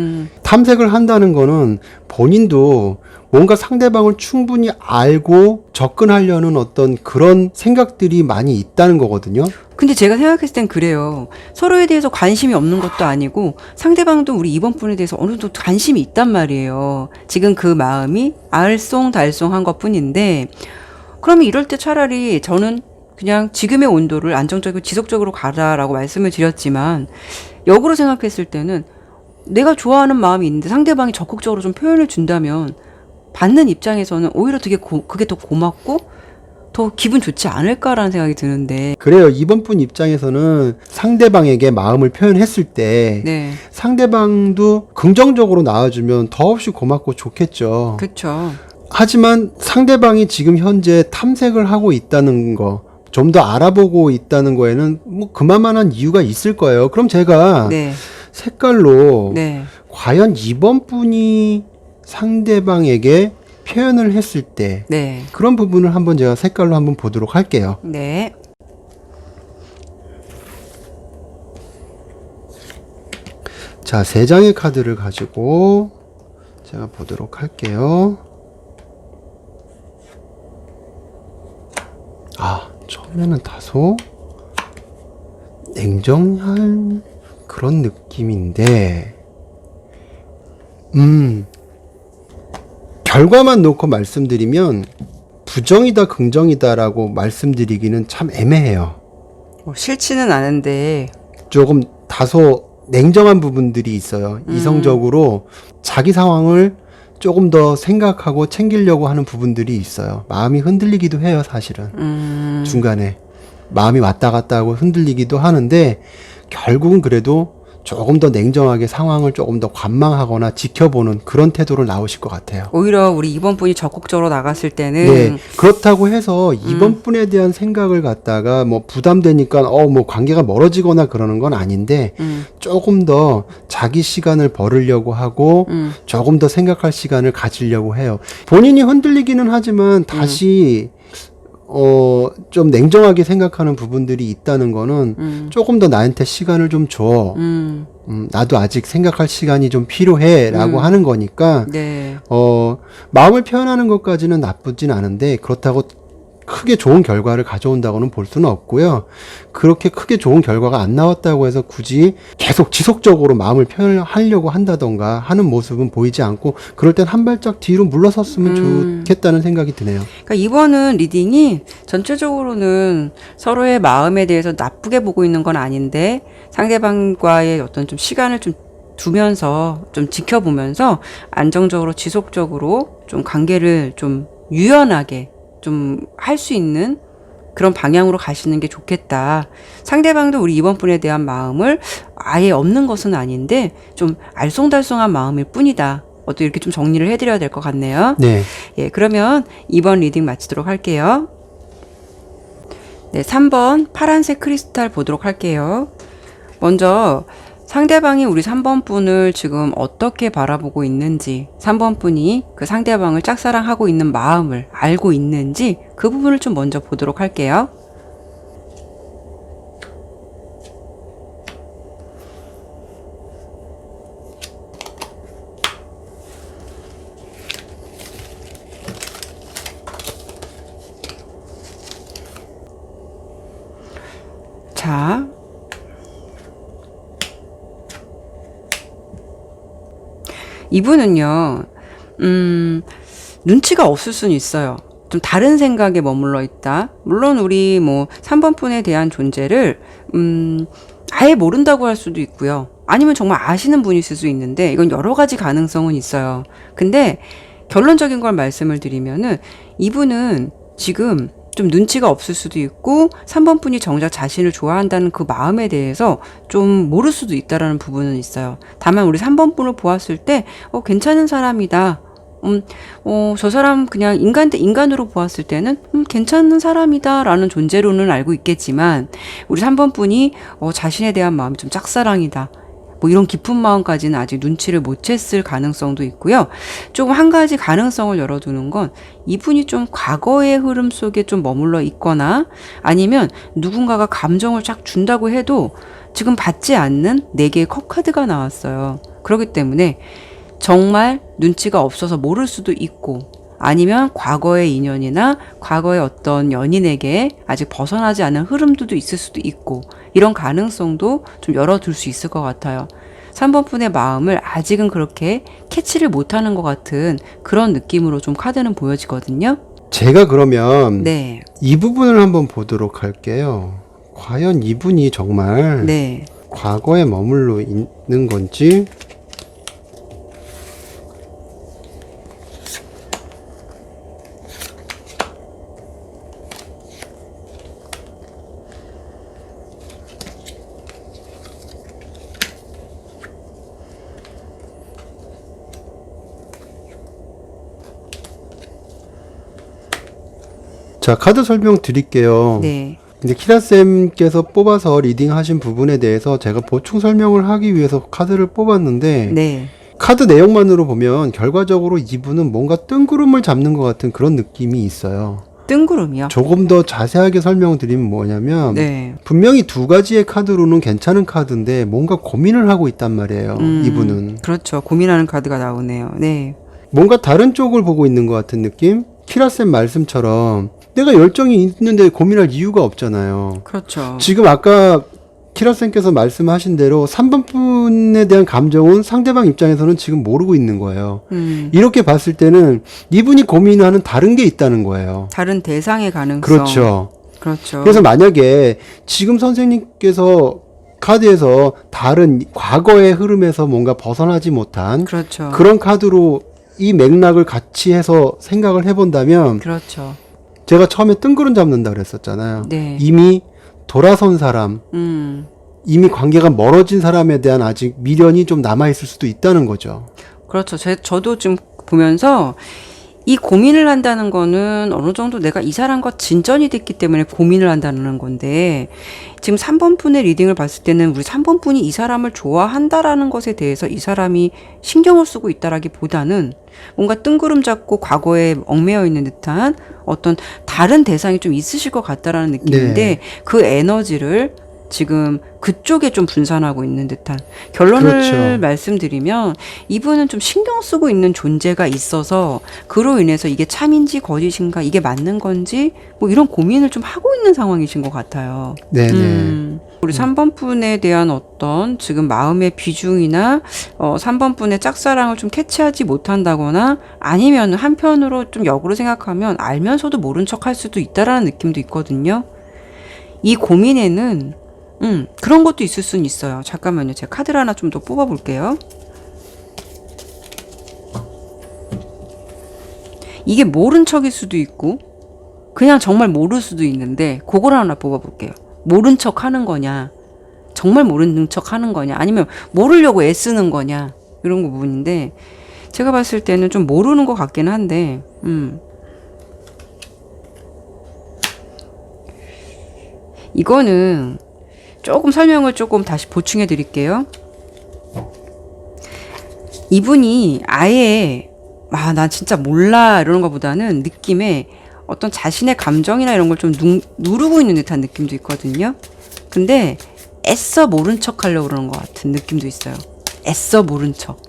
탐색을 한다는 거는 본인도 뭔가 상대방을 충분히 알고 접근하려는 어떤 그런 생각들이 많이 있다는 거거든요. 근데 제가 생각했을 땐 그래요. 서로에 대해서 관심이 없는 것도 아니고 상대방도 우리 이번 분에 대해서 어느 정도 관심이 있단 말이에요. 지금 그 마음이 알쏭달쏭한 것 뿐인데, 그러면 이럴 때 차라리 저는 그냥 지금의 온도를 안정적이고 지속적으로 가라라고 말씀을 드렸지만, 역으로 생각했을 때는 내가 좋아하는 마음이 있는데 상대방이 적극적으로 좀 표현을 준다면 받는 입장에서는 오히려 되게 그게 더 고맙고 더 기분 좋지 않을까라는 생각이 드는데. 그래요. 이번 분 입장에서는 상대방에게 마음을 표현했을 때 네, 상대방도 긍정적으로 나와주면 더없이 고맙고 좋겠죠. 그렇죠. 하지만 상대방이 지금 현재 탐색을 하고 있다는 거, 좀 더 알아보고 있다는 거에는 뭐 그만한 이유가 있을 거예요. 그럼 제가 네, 색깔로 네, 과연 이번 분이 상대방에게 표현을 했을 때 네, 그런 부분을 한번 제가 색깔로 한번 보도록 할게요. 네. 자, 3장의 카드를 가지고 제가 보도록 할게요. 처음에는 다소 냉정한 그런 느낌인데, 결과만 놓고 말씀드리면 부정이다 긍정이다라고 말씀드리기는 참 애매해요. 싫지는 않은데. 조금 다소 냉정한 부분들이 있어요. 이성적으로 자기 상황을 조금 더 생각하고 챙기려고 하는 부분들이 있어요. 마음이 흔들리기도 해요, 사실은. 중간에 마음이 왔다 갔다 하고 흔들리기도 하는데, 결국은 그래도 조금 더 냉정하게 상황을 조금 더 관망하거나 지켜보는 그런 태도를 나오실 것 같아요. 오히려 우리 이번 분이 적극적으로 나갔을 때는. 네, 그렇다고 해서 이번 분에 대한 생각을 갖다가 뭐 부담되니까 뭐 관계가 멀어지거나 그러는 건 아닌데, 조금 더 자기 시간을 벌으려고 하고 조금 더 생각할 시간을 가지려고 해요. 본인이 흔들리기는 하지만 다시 좀 냉정하게 생각하는 부분들이 있다는 거는 조금 더 나한테 시간을 좀 줘. 나도 아직 생각할 시간이 좀 필요해 라고 하는 거니까, 네. 마음을 표현하는 것까지는 나쁘진 않은데, 그렇다고 크게 좋은 결과를 가져온다고는 볼 수는 없고요. 그렇게 크게 좋은 결과가 안 나왔다고 해서 굳이 계속 지속적으로 마음을 표현하려고 한다던가 하는 모습은 보이지 않고, 그럴 땐 한 발짝 뒤로 물러섰으면 좋겠다는 생각이 드네요. 그러니까 이번은 리딩이 전체적으로는 서로의 마음에 대해서 나쁘게 보고 있는 건 아닌데, 상대방과의 어떤 좀 시간을 좀 두면서 좀 지켜보면서 안정적으로 지속적으로 좀 관계를 좀 유연하게 좀 할 수 있는 그런 방향으로 가시는 게 좋겠다. 상대방도 우리 이번 분에 대한 마음을 아예 없는 것은 아닌데 좀 알쏭달쏭한 마음일 뿐이다. 어떻게 이렇게 좀 정리를 해드려야 될 것 같네요. 네. 예, 그러면 이번 리딩 마치도록 할게요. 네, 3번 파란색 크리스탈 보도록 할게요. 먼저 상대방이 우리 3번 분을 지금 어떻게 바라보고 있는지, 3번 분이 그 상대방을 짝사랑하고 있는 마음을 알고 있는지 그 부분을 좀 먼저 보도록 할게요. 자, 이분은요, 눈치가 없을 수는 있어요. 좀 다른 생각에 머물러 있다. 물론 우리 뭐 3번 분에 대한 존재를 아예 모른다고 할 수도 있고요. 아니면 정말 아시는 분이 있을 수 있는데 이건 여러 가지 가능성은 있어요. 근데 결론적인 걸 말씀을 드리면은 이분은 지금 좀 눈치가 없을 수도 있고 3번 분이 정작 자신을 좋아한다는 그 마음에 대해서 좀 모를 수도 있다라는 부분은 있어요. 다만 우리 3번 분을 보았을 때 괜찮은 사람이다. 저 사람 그냥 인간 대 인간으로 보았을 때는 괜찮은 사람이다라는 존재로는 알고 있겠지만 우리 3번 분이 자신에 대한 마음이 좀 짝사랑이다. 뭐 이런 깊은 마음까지는 아직 눈치를 못 챘을 가능성도 있고요. 조금 한 가지 가능성을 열어두는 건 이분이 좀 과거의 흐름 속에 좀 머물러 있거나 아니면 누군가가 감정을 쫙 준다고 해도 지금 받지 않는 4개의 컵카드가 나왔어요. 그렇기 때문에 정말 눈치가 없어서 모를 수도 있고 아니면 과거의 인연이나 과거의 어떤 연인에게 아직 벗어나지 않은 흐름들도 있을 수도 있고 이런 가능성도 좀 열어둘 수 있을 것 같아요. 3번 분의 마음을 아직은 그렇게 캐치를 못하는 것 같은 그런 느낌으로 좀 카드는 보여지거든요. 제가 그러면 네. 이 부분을 한번 보도록 할게요. 과연 이분이 정말 네. 과거에 머물러 있는 건지 자, 카드 설명 드릴게요. 네. 근데 키라쌤께서 뽑아서 리딩하신 부분에 대해서 제가 보충 설명을 하기 위해서 카드를 뽑았는데 네. 카드 내용만으로 보면 결과적으로 이분은 뭔가 뜬구름을 잡는 것 같은 그런 느낌이 있어요. 뜬구름이요? 조금 더 자세하게 설명드리면 뭐냐면 네. 분명히 2가지의 카드로는 괜찮은 카드인데 뭔가 고민을 하고 있단 말이에요. 이분은. 그렇죠. 고민하는 카드가 나오네요. 네. 뭔가 다른 쪽을 보고 있는 것 같은 느낌? 키라쌤 말씀처럼 내가 열정이 있는데 고민할 이유가 없잖아요. 그렇죠. 지금 아까 키라쌤께서 말씀하신 대로 3번 분에 대한 감정은 상대방 입장에서는 지금 모르고 있는 거예요. 이렇게 봤을 때는 이분이 고민하는 다른 게 있다는 거예요. 다른 대상의 가능성. 그렇죠. 그렇죠. 그래서 만약에 지금 선생님께서 카드에서 다른 과거의 흐름에서 뭔가 벗어나지 못한 그렇죠. 그런 카드로 이 맥락을 같이 해서 생각을 해본다면 그렇죠. 제가 처음에 뜬구름 잡는다 그랬었잖아요. 네. 이미 돌아선 사람, 이미 관계가 멀어진 사람에 대한 아직 미련이 좀 남아있을 수도 있다는 거죠. 그렇죠. 저도 지금 보면서 이 고민을 한다는 거는 어느 정도 내가 이 사람과 진전이 됐기 때문에 고민을 한다는 건데 지금 3번 분의 리딩을 봤을 때는 우리 3번 분이 이 사람을 좋아한다라는 것에 대해서 이 사람이 신경을 쓰고 있다라기보다는 뭔가 뜬구름 잡고 과거에 얽매여 있는 듯한 어떤 다른 대상이 좀 있으실 것 같다라는 느낌인데 네. 그 에너지를 지금 그쪽에 좀 분산하고 있는 듯한 결론을 그렇죠. 말씀드리면 이분은 좀 신경 쓰고 있는 존재가 있어서 그로 인해서 이게 참인지 거짓인가 이게 맞는 건지 뭐 이런 고민을 좀 하고 있는 상황이신 것 같아요. 네네. 우리 3번 분에 대한 어떤 지금 마음의 비중이나 3번 분의 짝사랑을 좀 캐치하지 못한다거나 아니면 한편으로 좀 역으로 생각하면 알면서도 모른 척 할 수도 있다라는 느낌도 있거든요. 이 고민에는 그런 것도 있을 수는 있어요. 잠깐만요. 제가 카드를 하나 좀 더 뽑아볼게요. 이게 모른 척일 수도 있고 그냥 정말 모를 수도 있는데 그걸 하나 뽑아볼게요. 모른 척 하는 거냐 정말 모르는 척 하는 거냐 아니면 모르려고 애쓰는 거냐 이런 거 부분인데 제가 봤을 때는 좀 모르는 것 같긴 한데 이거는 조금 설명을 조금 다시 보충해 드릴게요. 이분이 아예 나 진짜 몰라 이러는 것보다는 느낌에 어떤 자신의 감정이나 이런 걸 좀 누르고 있는 듯한 느낌도 있거든요. 근데 애써 모른 척 하려고 그러는 것 같은 느낌도 있어요. 애써 모른 척.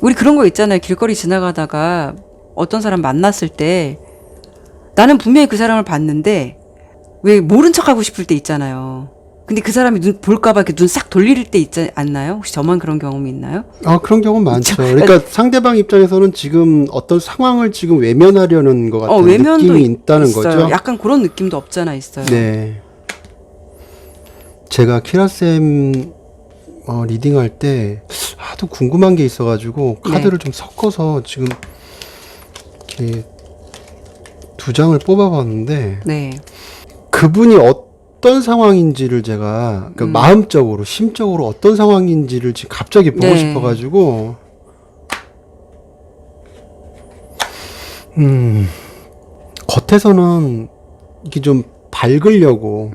우리 그런 거 있잖아요. 길거리 지나가다가 어떤 사람 만났을 때 나는 분명히 그 사람을 봤는데 왜 모른 척 하고 싶을 때 있잖아요. 근데 그 사람이 볼까봐 이렇게 눈 싹 돌릴 때 있지 않나요? 혹시 저만 그런 경험이 있나요? 그런 경우 많죠. 그러니까 상대방 입장에서는 지금 어떤 상황을 지금 외면하려는 것 같은 외면도 느낌이 있다는 있어요. 거죠. 약간 그런 느낌도 없잖아 있어요. 네. 제가 키라쌤 리딩할 때 하도 궁금한 게 있어가지고 카드를 좀 섞어서 지금 이렇게 두 장을 뽑아봤는데 네. 그분이 어떤 상황인지를 제가 마음적으로 심적으로 어떤 상황인지를 지금 갑자기 보고 네. 싶어가지고 겉에서는 이게 좀 밝으려고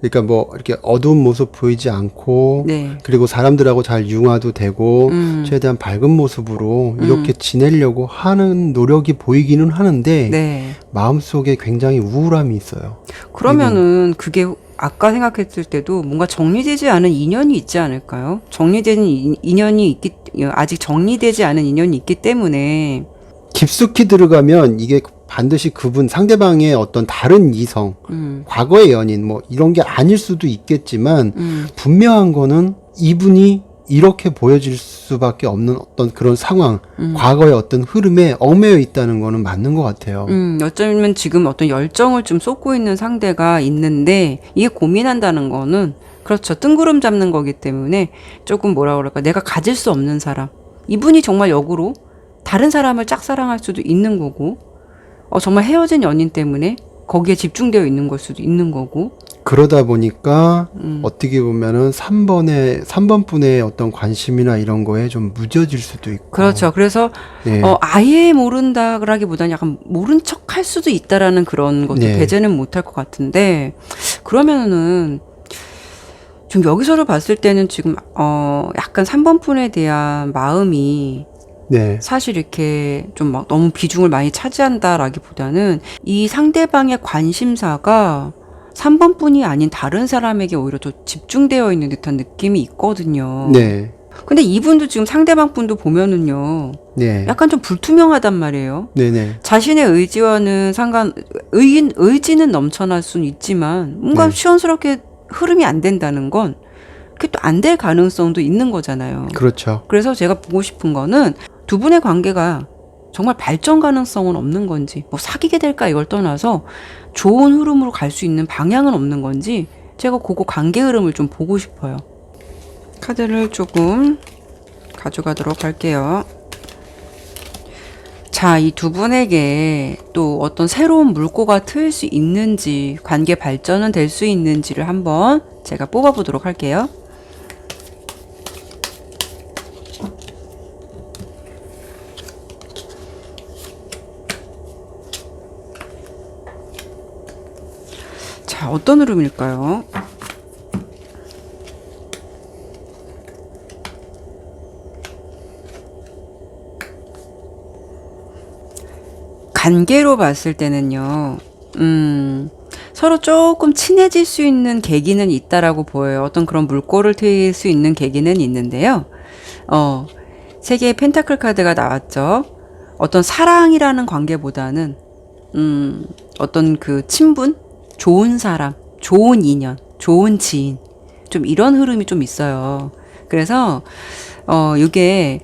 그러니까 뭐 이렇게 어두운 모습 보이지 않고 네. 그리고 사람들하고 잘 융화도 되고 최대한 밝은 모습으로 이렇게 지내려고 하는 노력이 보이기는 하는데 네. 마음속에 굉장히 우울함이 있어요. 그러면은 그게 아까 생각했을 때도 뭔가 정리되지 않은 인연이 있지 않을까요? 정리되는 인연이 아직 정리되지 않은 인연이 있기 때문에 깊숙이 들어가면 이게 반드시 그분 상대방의 어떤 다른 이성, 과거의 연인 뭐 이런 게 아닐 수도 있겠지만 분명한 거는 이분이 이렇게 보여질 수밖에 없는 어떤 그런 상황, 과거의 어떤 흐름에 얽매여 있다는 거는 맞는 것 같아요. 어쩌면 지금 어떤 열정을 좀 쏟고 있는 상대가 있는데 이게 고민한다는 거는 그렇죠. 뜬구름 잡는 거기 때문에 조금 뭐라 그럴까 내가 가질 수 없는 사람 이분이 정말 역으로 다른 사람을 짝사랑할 수도 있는 거고 정말 헤어진 연인 때문에 거기에 집중되어 있는 걸 수도 있는 거고 그러다 보니까 어떻게 보면은 3번 분의 어떤 관심이나 이런 거에 좀 무뎌질 수도 있고 그렇죠. 그래서 네. 아예 모른다라기보다는 약간 모른 척 할 수도 있다라는 그런 것도 네. 배제는 못할 것 같은데 그러면은 좀 여기서를 봤을 때는 지금 약간 3번 분에 대한 마음이 네. 사실 이렇게 좀 막 너무 비중을 많이 차지한다라기보다는 이 상대방의 관심사가 3번 분이 아닌 다른 사람에게 오히려 더 집중되어 있는 듯한 느낌이 있거든요. 네. 근데 이분도 지금 상대방 분도 보면은요. 네. 약간 좀 불투명하단 말이에요. 네네. 자신의 의지와는 의지는 넘쳐날 수는 있지만 뭔가 네. 시원스럽게 흐름이 안 된다는 건 그게 또 안 될 가능성도 있는 거잖아요. 그렇죠. 그래서 제가 보고 싶은 거는 두 분의 관계가 정말 발전 가능성은 없는 건지 뭐 사귀게 될까 이걸 떠나서 좋은 흐름으로 갈 수 있는 방향은 없는 건지 제가 그거 관계 흐름을 좀 보고 싶어요. 카드를 조금 가져가도록 할게요. 자, 이 두 분에게 또 어떤 새로운 물꼬가 트일 수 있는지 관계 발전은 될 수 있는지를 한번 제가 뽑아보도록 할게요. 자, 어떤 흐름일까요? 관계로 봤을 때는요, 서로 조금 친해질 수 있는 계기는 있다라고 보여요. 어떤 그런 물꼬를 트일 수 있는 계기는 있는데요. 세 개의 펜타클 카드가 나왔죠. 어떤 사랑이라는 관계보다는, 어떤 그 친분? 좋은 사람, 좋은 인연, 좋은 지인. 좀 이런 흐름이 좀 있어요. 그래서, 이게,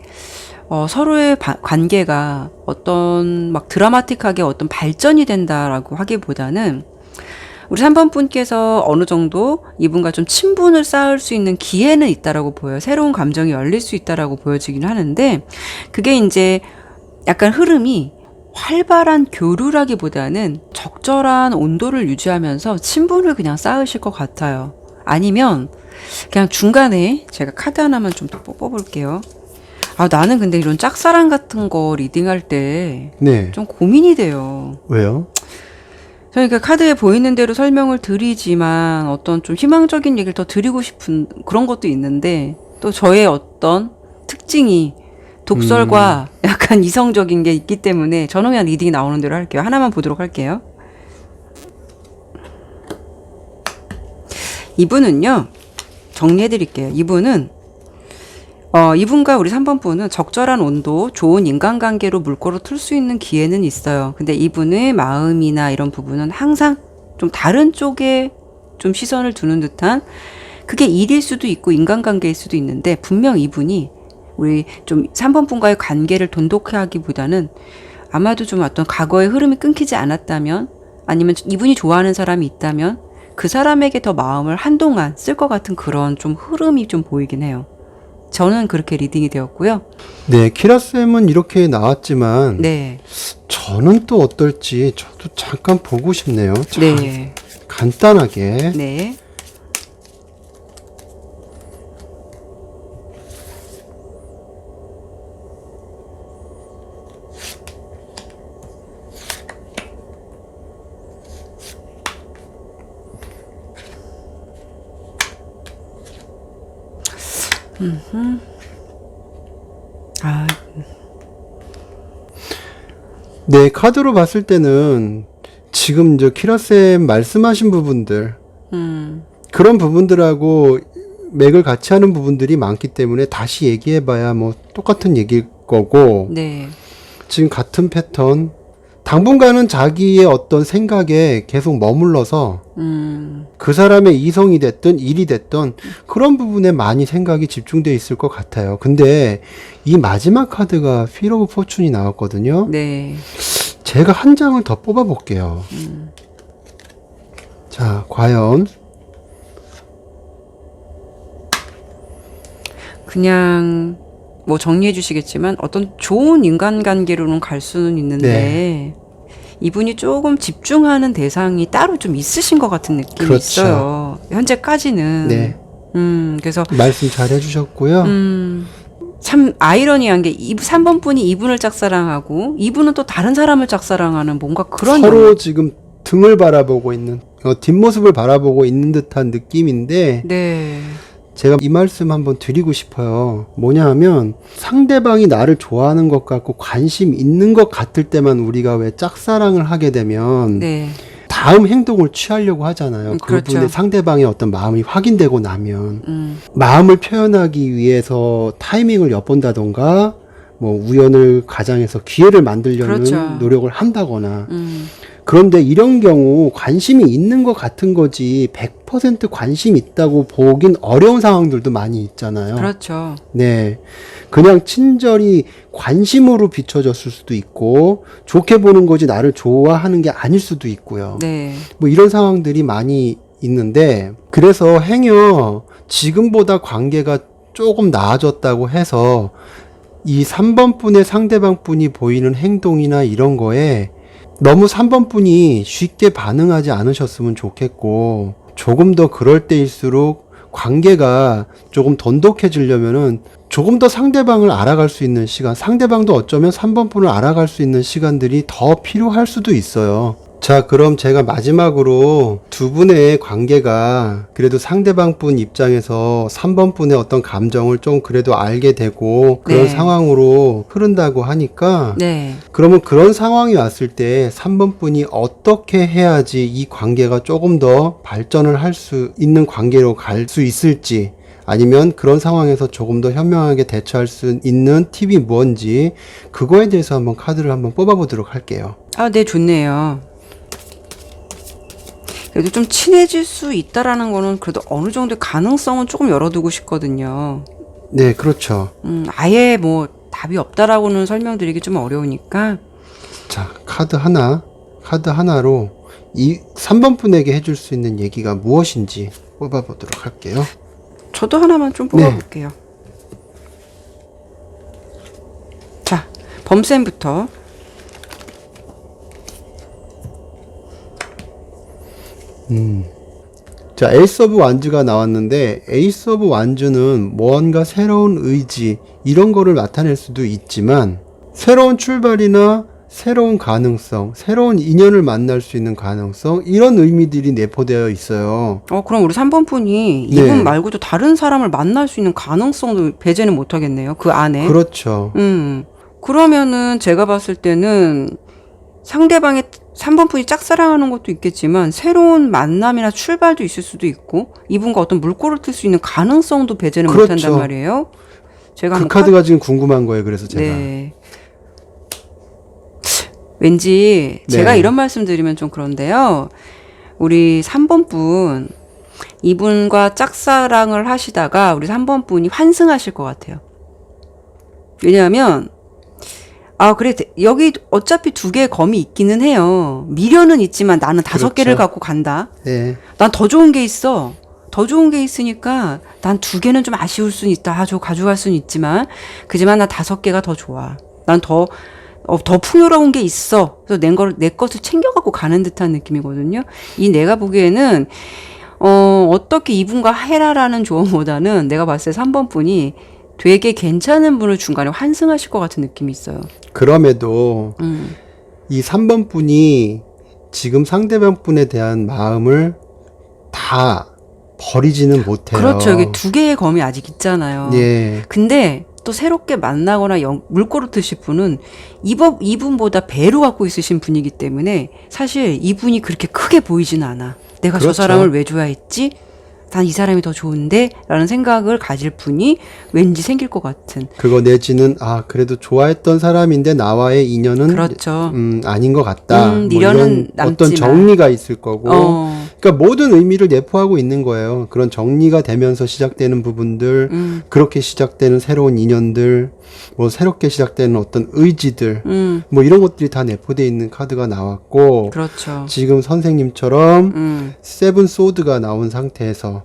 서로의 관계가 어떤 막 드라마틱하게 어떤 발전이 된다라고 하기보다는 우리 3번 분께서 어느 정도 이분과 좀 친분을 쌓을 수 있는 기회는 있다라고 보여요. 새로운 감정이 열릴 수 있다라고 보여지긴 하는데 그게 이제 약간 흐름이 활발한 교류라기보다는 적절한 온도를 유지하면서 친분을 그냥 쌓으실 것 같아요. 아니면 그냥 중간에 제가 카드 하나만 좀 더 뽑아볼게요. 나는 근데 이런 짝사랑 같은 거 리딩할 때 네. 좀 고민이 돼요. 왜요? 그러니까 카드에 보이는 대로 설명을 드리지만 어떤 좀 희망적인 얘기를 더 드리고 싶은 그런 것도 있는데 또 저의 어떤 특징이 독설과 약간 이성적인 게 있기 때문에 저는 그냥 리딩이 나오는 대로 할게요. 하나만 보도록 할게요. 이분은요. 정리해드릴게요. 이분과 우리 3번 분은 적절한 온도, 좋은 인간관계로 물꼬를 틀 수 있는 기회는 있어요. 근데 이분의 마음이나 이런 부분은 항상 좀 다른 쪽에 좀 시선을 두는 듯한 그게 일일 수도 있고 인간관계일 수도 있는데 분명 이분이 우리 좀 3번 분과의 관계를 돈독히 하기보다는 아마도 좀 어떤 과거의 흐름이 끊기지 않았다면 아니면 이분이 좋아하는 사람이 있다면 그 사람에게 더 마음을 한동안 쓸 것 같은 그런 좀 흐름이 좀 보이긴 해요. 저는 그렇게 리딩이 되었고요. 네, 키라쌤은 이렇게 나왔지만 네. 저는 또 어떨지 저도 잠깐 보고 싶네요. 자, 네. 간단하게. 네. 아, 네, 카드로 봤을 때는 지금 저 키라쌤 말씀하신 부분들 그런 부분들하고 맥을 같이 하는 부분들이 많기 때문에 다시 얘기해봐야 뭐 똑같은 얘기일 거고 네. 지금 같은 패턴 당분간은 자기의 어떤 생각에 계속 머물러서 그 사람의 이성이 됐든 일이 됐든 그런 부분에 많이 생각이 집중되어 있을 것 같아요. 근데 이 마지막 카드가 Wheel of Fortune이 나왔거든요. 네. 제가 한 장을 더 뽑아 볼게요. 자, 과연 그냥 뭐 정리해 주시겠지만 어떤 좋은 인간관계로는 갈 수는 있는데 네. 이분이 조금 집중하는 대상이 따로 좀 있으신 것 같은 느낌이 그렇죠. 있어요. 현재까지는. 네. 그래서 말씀 잘 해주셨고요. 참 아이러니한 게 3번 분이 이분을 짝사랑하고 이분은 또 다른 사람을 짝사랑하는 뭔가 그런 서로 지금 등을 바라보고 있는 뒷모습을 바라보고 있는 듯한 느낌인데 네. 제가 이 말씀 한번 드리고 싶어요. 뭐냐 하면 상대방이 나를 좋아하는 것 같고 관심 있는 것 같을 때만 우리가 왜 짝사랑을 하게 되면 네. 다음 행동을 취하려고 하잖아요. 그렇죠. 그분의 상대방의 어떤 마음이 확인되고 나면 마음을 표현하기 위해서 타이밍을 엿본다던가 뭐 우연을 가장해서 기회를 만들려는 그렇죠. 노력을 한다거나 그런데 이런 경우 관심이 있는 것 같은 거지 100% 관심 있다고 보긴 어려운 상황들도 많이 있잖아요. 그렇죠. 네. 그냥 친절히 관심으로 비춰졌을 수도 있고 좋게 보는 거지 나를 좋아하는 게 아닐 수도 있고요. 네. 뭐 이런 상황들이 많이 있는데 그래서 행여 지금보다 관계가 조금 나아졌다고 해서 이 3번 분의 상대방 분이 보이는 행동이나 이런 거에 너무 3번 분이 쉽게 반응하지 않으셨으면 좋겠고 조금 더 그럴 때일수록 관계가 조금 돈독해지려면은 조금 더 상대방을 알아갈 수 있는 시간, 상대방도 어쩌면 3번 분을 알아갈 수 있는 시간들이 더 필요할 수도 있어요. 자, 그럼 제가 마지막으로 두 분의 관계가 그래도 상대방 분 입장에서 3번 분의 어떤 감정을 좀 그래도 알게 되고 그런 네. 상황으로 흐른다고 하니까 네. 그러면 그런 상황이 왔을 때 3번 분이 어떻게 해야지 이 관계가 조금 더 발전을 할 수 있는 관계로 갈 수 있을지 아니면 그런 상황에서 조금 더 현명하게 대처할 수 있는 팁이 뭔지 그거에 대해서 한번 카드를 한번 뽑아보도록 할게요. 아, 네, 좋네요. 그래도 좀 친해질 수 있다라는 거는 그래도 어느 정도의 가능성은 조금 열어두고 싶거든요. 네, 그렇죠. 아예 뭐 답이 없다라고는 설명드리기 좀 어려우니까. 자, 카드 하나로 이 3번 분에게 해줄 수 있는 얘기가 무엇인지 뽑아보도록 할게요. 저도 하나만 좀 뽑아볼게요. 자, 범쌤부터. 자, 에이스 오브 완즈가 나왔는데 에이스 오브 완즈는 뭔가 새로운 의지 이런 거를 나타낼 수도 있지만 새로운 출발이나 새로운 가능성, 새로운 인연을 만날 수 있는 가능성 이런 의미들이 내포되어 있어요. 그럼 우리 3번 분이 네. 이분 말고도 다른 사람을 만날 수 있는 가능성도 배제는 못하겠네요. 그 안에. 그렇죠. 그러면은 제가 봤을 때는 상대방의 3번 분이 짝사랑하는 것도 있겠지만 새로운 만남이나 출발도 있을 수도 있고 이분과 어떤 물꼬를 틀 수 있는 가능성도 배제는 그렇죠. 못한단 말이에요. 제가 그 한번 카드가 지금 궁금한 거예요. 그래서 제가. 네. 왠지 네. 제가 이런 말씀 드리면 좀 그런데요. 우리 3번 분 이분과 짝사랑을 하시다가 우리 3번 분이 환승하실 것 같아요. 왜냐하면 그래 여기 어차피 2개의 검이 있기는 해요. 미련은 있지만 나는 5개를 그렇죠. 갖고 간다. 예. 난 더 좋은 게 있어. 더 좋은 게 있으니까 난 2개는 좀 아쉬울 수는 있다. 저 가져갈 수는 있지만 그지만 난 5개가 더 좋아. 난 더 풍요로운 게 있어. 그래서 내 것을 챙겨갖고 가는 듯한 느낌이거든요. 이 내가 보기에는 어떻게 이분과 해라라는 조언보다는 내가 봤을 때 3번 분이 되게 괜찮은 분을 중간에 환승하실 것 같은 느낌이 있어요. 그럼에도 이 3번 분이 지금 상대방 분에 대한 마음을 다 버리지는 못해요. 그렇죠. 이게 2개의 검이 아직 있잖아요. 예. 근데 또 새롭게 만나거나 물꼬를 트실 분은 이분보다 배로 갖고 있으신 분이기 때문에 사실 이분이 그렇게 크게 보이지는 않아. 내가 그렇죠. 저 사람을 왜 좋아했지? 난 이 사람이 더 좋은데? 라는 생각을 가질 분이 왠지 생길 것 같은. 그거 내지는 그래도 좋아했던 사람인데 나와의 인연은 그렇죠. 아닌 것 같다. 뭐 미련은 이런 어떤 남지만. 정리가 있을 거고. 그러니까 모든 의미를 내포하고 있는 거예요. 그런 정리가 되면서 시작되는 부분들, 그렇게 시작되는 새로운 인연들, 뭐 새롭게 시작되는 어떤 의지들, 뭐 이런 것들이 다 내포되어 있는 카드가 나왔고, 그렇죠. 지금 선생님처럼 세븐 소드가 나온 상태에서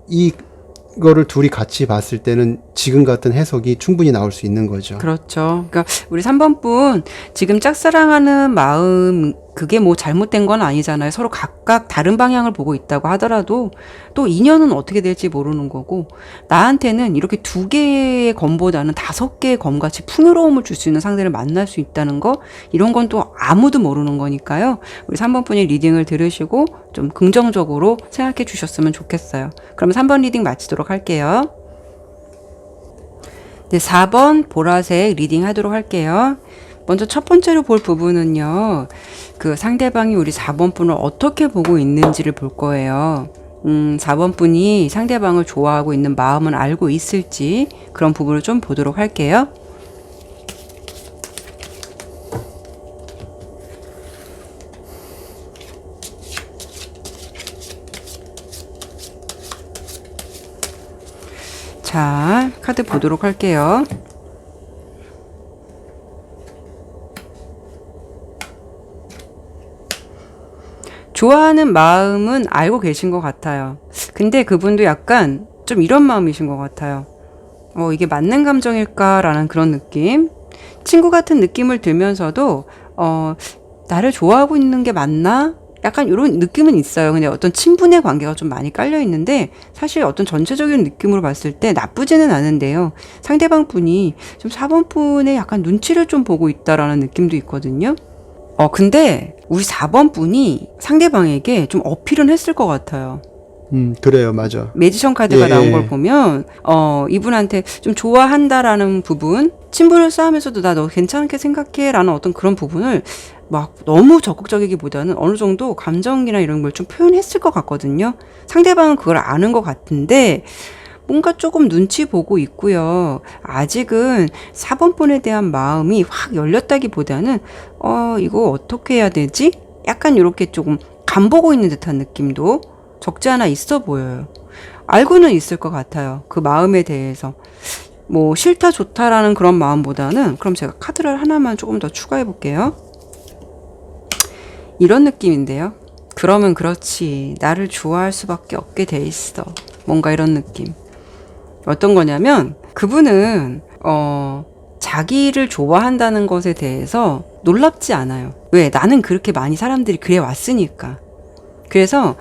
이거를 둘이 같이 봤을 때는 지금 같은 해석이 충분히 나올 수 있는 거죠. 그렇죠. 그러니까 우리 3번 분 지금 짝사랑하는 마음 그게 뭐 잘못된 건 아니잖아요. 서로 각각 다른 방향을 보고 있다고 하더라도 또 인연은 어떻게 될지 모르는 거고 나한테는 이렇게 2개의 검보다는 5개의 검같이 풍요로움을 줄 수 있는 상대를 만날 수 있다는 거 이런 건 또 아무도 모르는 거니까요. 우리 3번 분이 리딩을 들으시고 좀 긍정적으로 생각해 주셨으면 좋겠어요. 그럼 3번 리딩 마치도록 할게요. 네, 4번 보라색 리딩 하도록 할게요. 먼저 첫 번째로 볼 부분은요. 그 상대방이 우리 4번 분을 어떻게 보고 있는지를 볼 거예요. 4번 분이 상대방을 좋아하고 있는 마음은 알고 있을지 그런 부분을 좀 보도록 할게요. 자, 카드 보도록 할게요. 좋아하는 마음은 알고 계신 것 같아요. 근데 그분도 약간 좀 이런 마음이신 것 같아요. 이게 맞는 감정일까라는 그런 느낌? 친구 같은 느낌을 들면서도, 나를 좋아하고 있는 게 맞나? 약간 이런 느낌은 있어요. 근데 어떤 친분의 관계가 좀 많이 깔려 있는데, 사실 어떤 전체적인 느낌으로 봤을 때 나쁘지는 않은데요. 상대방 분이 좀 4번 분의 약간 눈치를 좀 보고 있다라는 느낌도 있거든요. 근데 우리 4번 분이 상대방에게 좀 어필은 했을 것 같아요. 그래요, 맞아. 매지션 카드가 나온 걸 보면, 이분한테 좀 좋아한다라는 부분, 친분을 쌓으면서도 나 너 괜찮게 생각해 라는 어떤 그런 부분을 막 너무 적극적이기보다는 어느 정도 감정이나 이런 걸 좀 표현했을 것 같거든요. 상대방은 그걸 아는 것 같은데, 뭔가 조금 눈치 보고 있고요. 아직은 4번 분에 대한 마음이 확 열렸다기보다는 이거 어떻게 해야 되지? 약간 이렇게 조금 간보고 있는 듯한 느낌도 적지 않아 있어 보여요. 알고는 있을 것 같아요. 그 마음에 대해서. 뭐 싫다 좋다라는 그런 마음보다는 그럼 제가 카드를 하나만 조금 더 추가해 볼게요. 이런 느낌인데요. 그러면 그렇지. 나를 좋아할 수밖에 없게 돼 있어. 뭔가 이런 느낌. 어떤 거냐면 그분은 자기를 좋아한다는 것에 대해서 놀랍지 않아요. 왜? 나는 그렇게 많이 사람들이 그래 왔으니까. 그래서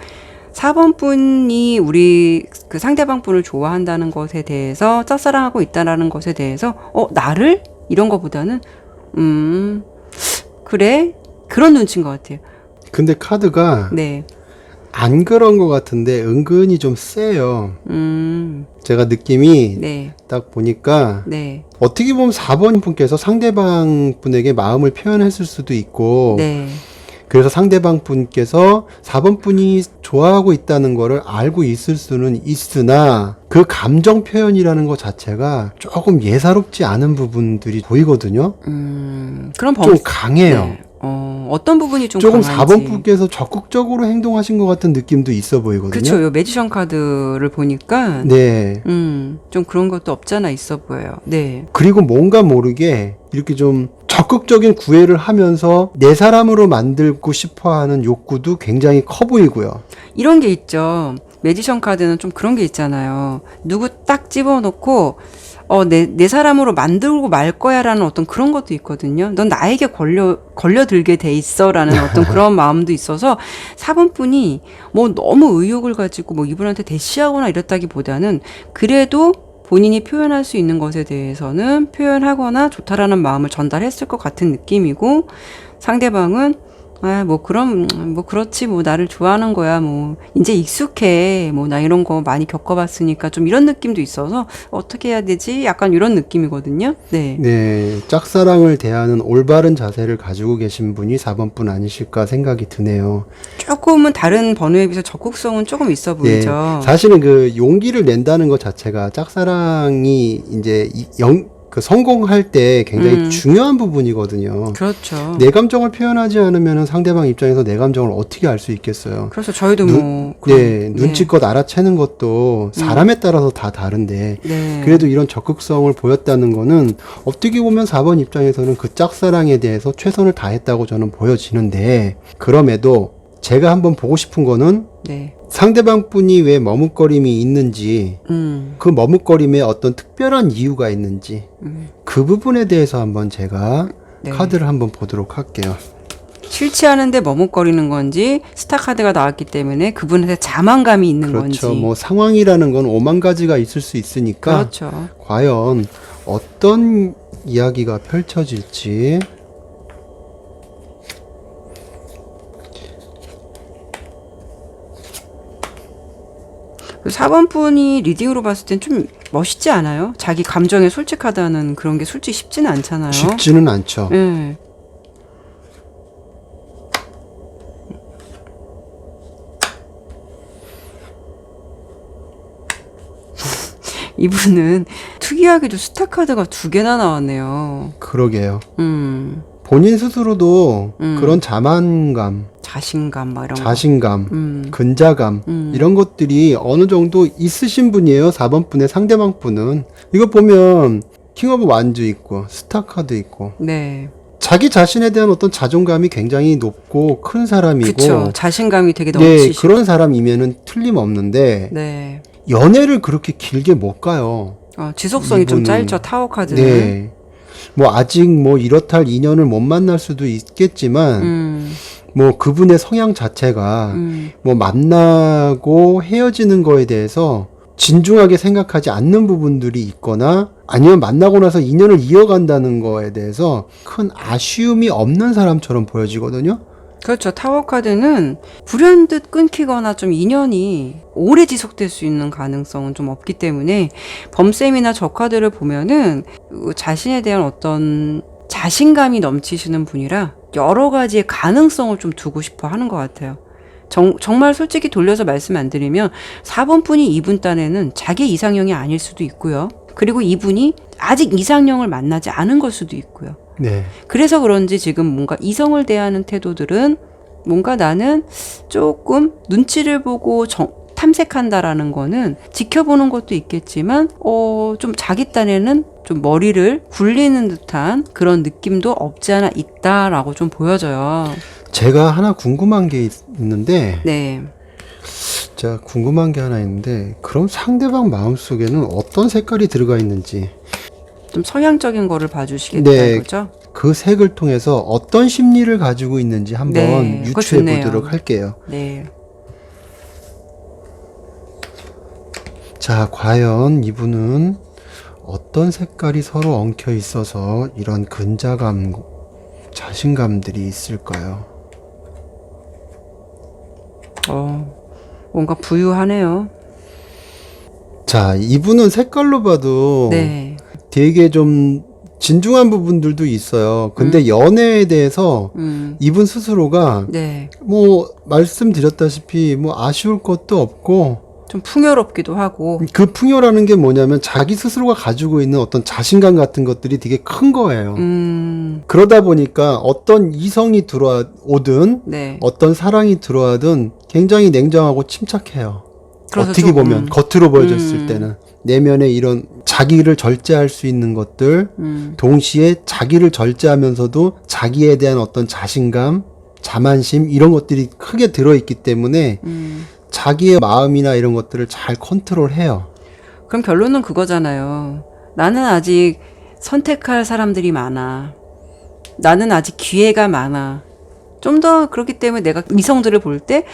4번 분이 우리 그 상대방 분을 좋아한다는 것에 대해서 짝사랑하고 있다라는 것에 대해서 나를? 이런 거보다는 그래? 그런 눈치인 것 같아요. 근데 카드가 네. 안 그런 것 같은데 은근히 좀 세요. 제가 느낌이 네. 딱 보니까 네. 어떻게 보면 4번 분께서 상대방 분에게 마음을 표현했을 수도 있고 네. 그래서 상대방 분께서 4번 분이 좋아하고 있다는 거를 알고 있을 수는 있으나 그 감정 표현이라는 것 자체가 조금 예사롭지 않은 부분들이 보이거든요. 그런 좀 강해요. 네. 어떤 부분이 좀 조금 강한지. 4번 분께서 적극적으로 행동하신 것 같은 느낌도 있어 보이거든요. 그쵸. 요 매지션 카드를 보니까 네. 좀 그런 것도 없잖아 있어 보여요. 네. 그리고 뭔가 모르게 이렇게 좀 적극적인 구애를 하면서 내 사람으로 만들고 싶어 하는 욕구도 굉장히 커 보이고요. 이런 게 있죠. 매지션 카드는 좀 그런 게 있잖아요. 누구 딱 집어넣고 내 사람으로 만들고 말 거야라는 어떤 그런 것도 있거든요. 넌 나에게 걸려들게 돼 있어라는 어떤 그런 마음도 있어서 4번 분이 뭐 너무 의욕을 가지고 뭐 이분한테 대시하거나 이랬다기보다는 그래도 본인이 표현할 수 있는 것에 대해서는 표현하거나 좋다라는 마음을 전달했을 것 같은 느낌이고, 상대방은 뭐 그럼 뭐 그렇지 뭐 나를 좋아하는 거야 뭐 이제 익숙해 뭐 나 이런 거 많이 겪어봤으니까 좀 이런 느낌도 있어서 어떻게 해야 되지? 약간 이런 느낌이거든요. 네. 네, 짝사랑을 대하는 올바른 자세를 가지고 계신 분이 4번 분 아니실까 생각이 드네요. 조금은 다른 번호에 비해서 적극성은 조금 있어 보이죠. 네, 사실은 그 용기를 낸다는 것 자체가 짝사랑이 이제 성공할 때 굉장히 중요한 부분이거든요. 그렇죠. 내 감정을 표현하지 않으면 상대방 입장에서 내 감정을 어떻게 알 수 있겠어요. 그래서 저희도 눈치껏 알아채는 것도 사람에 따라서 다 다른데, 네. 그래도 이런 적극성을 보였다는 거는 어떻게 보면 4번 입장에서는 그 짝사랑에 대해서 최선을 다했다고 저는 보여지는데, 그럼에도 제가 한번 보고 싶은 거는 네. 상대방 분이 왜 머뭇거림이 있는지, 그 머뭇거림에 어떤 특별한 이유가 있는지, 그 부분에 대해서 한번 제가 네. 카드를 한번 보도록 할게요. 싫지 않은데 머뭇거리는 건지, 스타 카드가 나왔기 때문에 그분한테 자만감이 있는 건지. 그렇죠. 뭐 상황이라는 건 5만 가지가 있을 수 있으니까, 그렇죠. 과연 어떤 이야기가 펼쳐질지. 4번 분이 리딩으로 봤을 땐 좀 멋있지 않아요? 자기 감정에 솔직하다는 그런 게 솔직히 쉽지는 않잖아요. 쉽지는 않죠. 네. 이분은 특이하게도 스타 카드가 2개나 나왔네요. 그러게요. 음. 본인 스스로도 그런 자만감, 자신감 막 이런 거. 자신감, 근자감 이런 것들이 어느 정도 있으신 분이에요. 4번 분의 상대방 분은. 이거 보면 킹 오브 완즈 있고 스타 카드 있고, 네. 자기 자신에 대한 어떤 자존감이 굉장히 높고 큰 사람이고, 그쵸. 자신감이 되게 네, 넘치시고. 그런 사람이면은 틀림없는데 네. 연애를 그렇게 길게 못 가요. 지속성이 좀 이분은. 짧죠. 타워 카드는. 네. 뭐 아직 뭐 이렇다 할 인연을 못 만날 수도 있겠지만 뭐 그분의 성향 자체가 뭐 만나고 헤어지는 거에 대해서 진중하게 생각하지 않는 부분들이 있거나, 아니면 만나고 나서 인연을 이어간다는 거에 대해서 큰 아쉬움이 없는 사람처럼 보여지거든요. 그렇죠. 타워 카드는 불현듯 끊기거나 좀 인연이 오래 지속될 수 있는 가능성은 좀 없기 때문에, 범쌤이나 저 카드를 보면은 자신에 대한 어떤 자신감이 넘치시는 분이라 여러 가지의 가능성을 좀 두고 싶어 하는 것 같아요. 정말 솔직히 돌려서 말씀 안 드리면 4번 분이 이분 딴에는 자기 이상형이 아닐 수도 있고요. 그리고 이분이 아직 이상형을 만나지 않은 걸 수도 있고요. 네. 그래서 그런지 지금 뭔가 이성을 대하는 태도들은 뭔가 나는 조금 눈치를 보고 탐색한다라는 거는 지켜보는 것도 있겠지만 좀 자기 딴에는 좀 머리를 굴리는 듯한 그런 느낌도 없지 않아 있다라고 좀 보여져요. 제가 하나 궁금한 게 있는데, 네. 제가 궁금한 게 하나 있는데, 그럼 상대방 마음속에는 어떤 색깔이 들어가 있는지, 좀 성향적인 거를 봐주시겠다 네, 이거죠? 그 색을 통해서 어떤 심리를 가지고 있는지 한번 네, 그거 유추해 좋네요. 보도록 할게요. 네. 자, 과연 이분은 어떤 색깔이 서로 엉켜 있어서 이런 근자감, 자신감들이 있을까요? 뭔가 부유하네요. 자, 이분은 색깔로 봐도 네. 되게 좀 진중한 부분들도 있어요. 근데 연애에 대해서 이분 스스로가 네. 뭐 말씀드렸다시피 뭐 아쉬울 것도 없고 좀 풍요롭기도 하고. 그 풍요라는 게 뭐냐면 자기 스스로가 가지고 있는 어떤 자신감 같은 것들이 되게 큰 거예요. 그러다 보니까 어떤 이성이 들어오든 네. 어떤 사랑이 들어와든 굉장히 냉정하고 침착해요. 그래서 어떻게 조금, 보면 겉으로 보여졌을 때는 내면에 이런 자기를 절제할 수 있는 것들, 동시에 자기를 절제하면서도 자기에 대한 어떤 자신감, 자만심 이런 것들이 크게 들어있기 때문에 자기의 마음이나 이런 것들을 잘 컨트롤해요. 그럼 결론은 그거잖아요. 나는 아직 선택할 사람들이 많아. 나는 아직 기회가 많아. 좀 더 그렇기 때문에 내가 이성들을 볼 때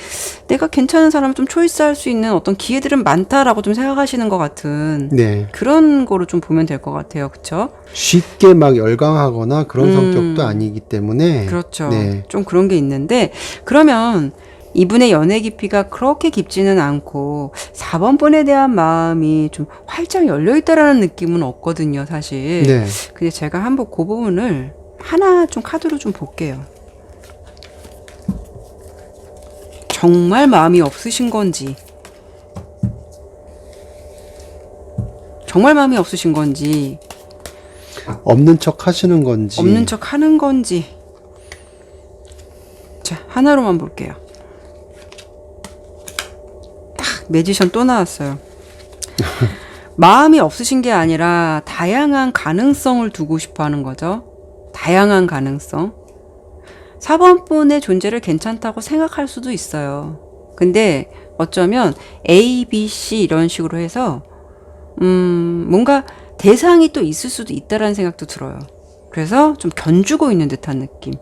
내가 괜찮은 사람을 좀 초이스할 수 있는 어떤 기회들은 많다라고 좀 생각하시는 것 같은 네. 그런 거로 좀 보면 될 것 같아요. 그렇죠? 쉽게 막 열광하거나 그런 성격도 아니기 때문에 그렇죠. 네. 좀 그런 게 있는데 그러면 이분의 연애 깊이가 그렇게 깊지는 않고 4번 분에 대한 마음이 좀 활짝 열려있다라는 느낌은 없거든요, 사실. 네. 근데 제가 한번 그 부분을 하나 좀 카드로 좀 볼게요. 정말 마음이 없으신 건지, 정말 마음이 없으신 건지, 없는 척 하시는 건지. 없는 척 하는 건지. 자, 하나로만 볼게요. 딱 매지션 또 나왔어요. 마음이 없으신 게 아니라 다양한 가능성을 두고 싶어 하는 거죠. 다양한 가능성. 4번 분의 존재를 괜찮다고 생각할 수도 있어요. 근데 어쩌면 A, B, C 이런 식으로 해서 뭔가 대상이 또 있을 수도 있다라는 생각도 들어요. 그래서 좀 견주고 있는 듯한 느낌.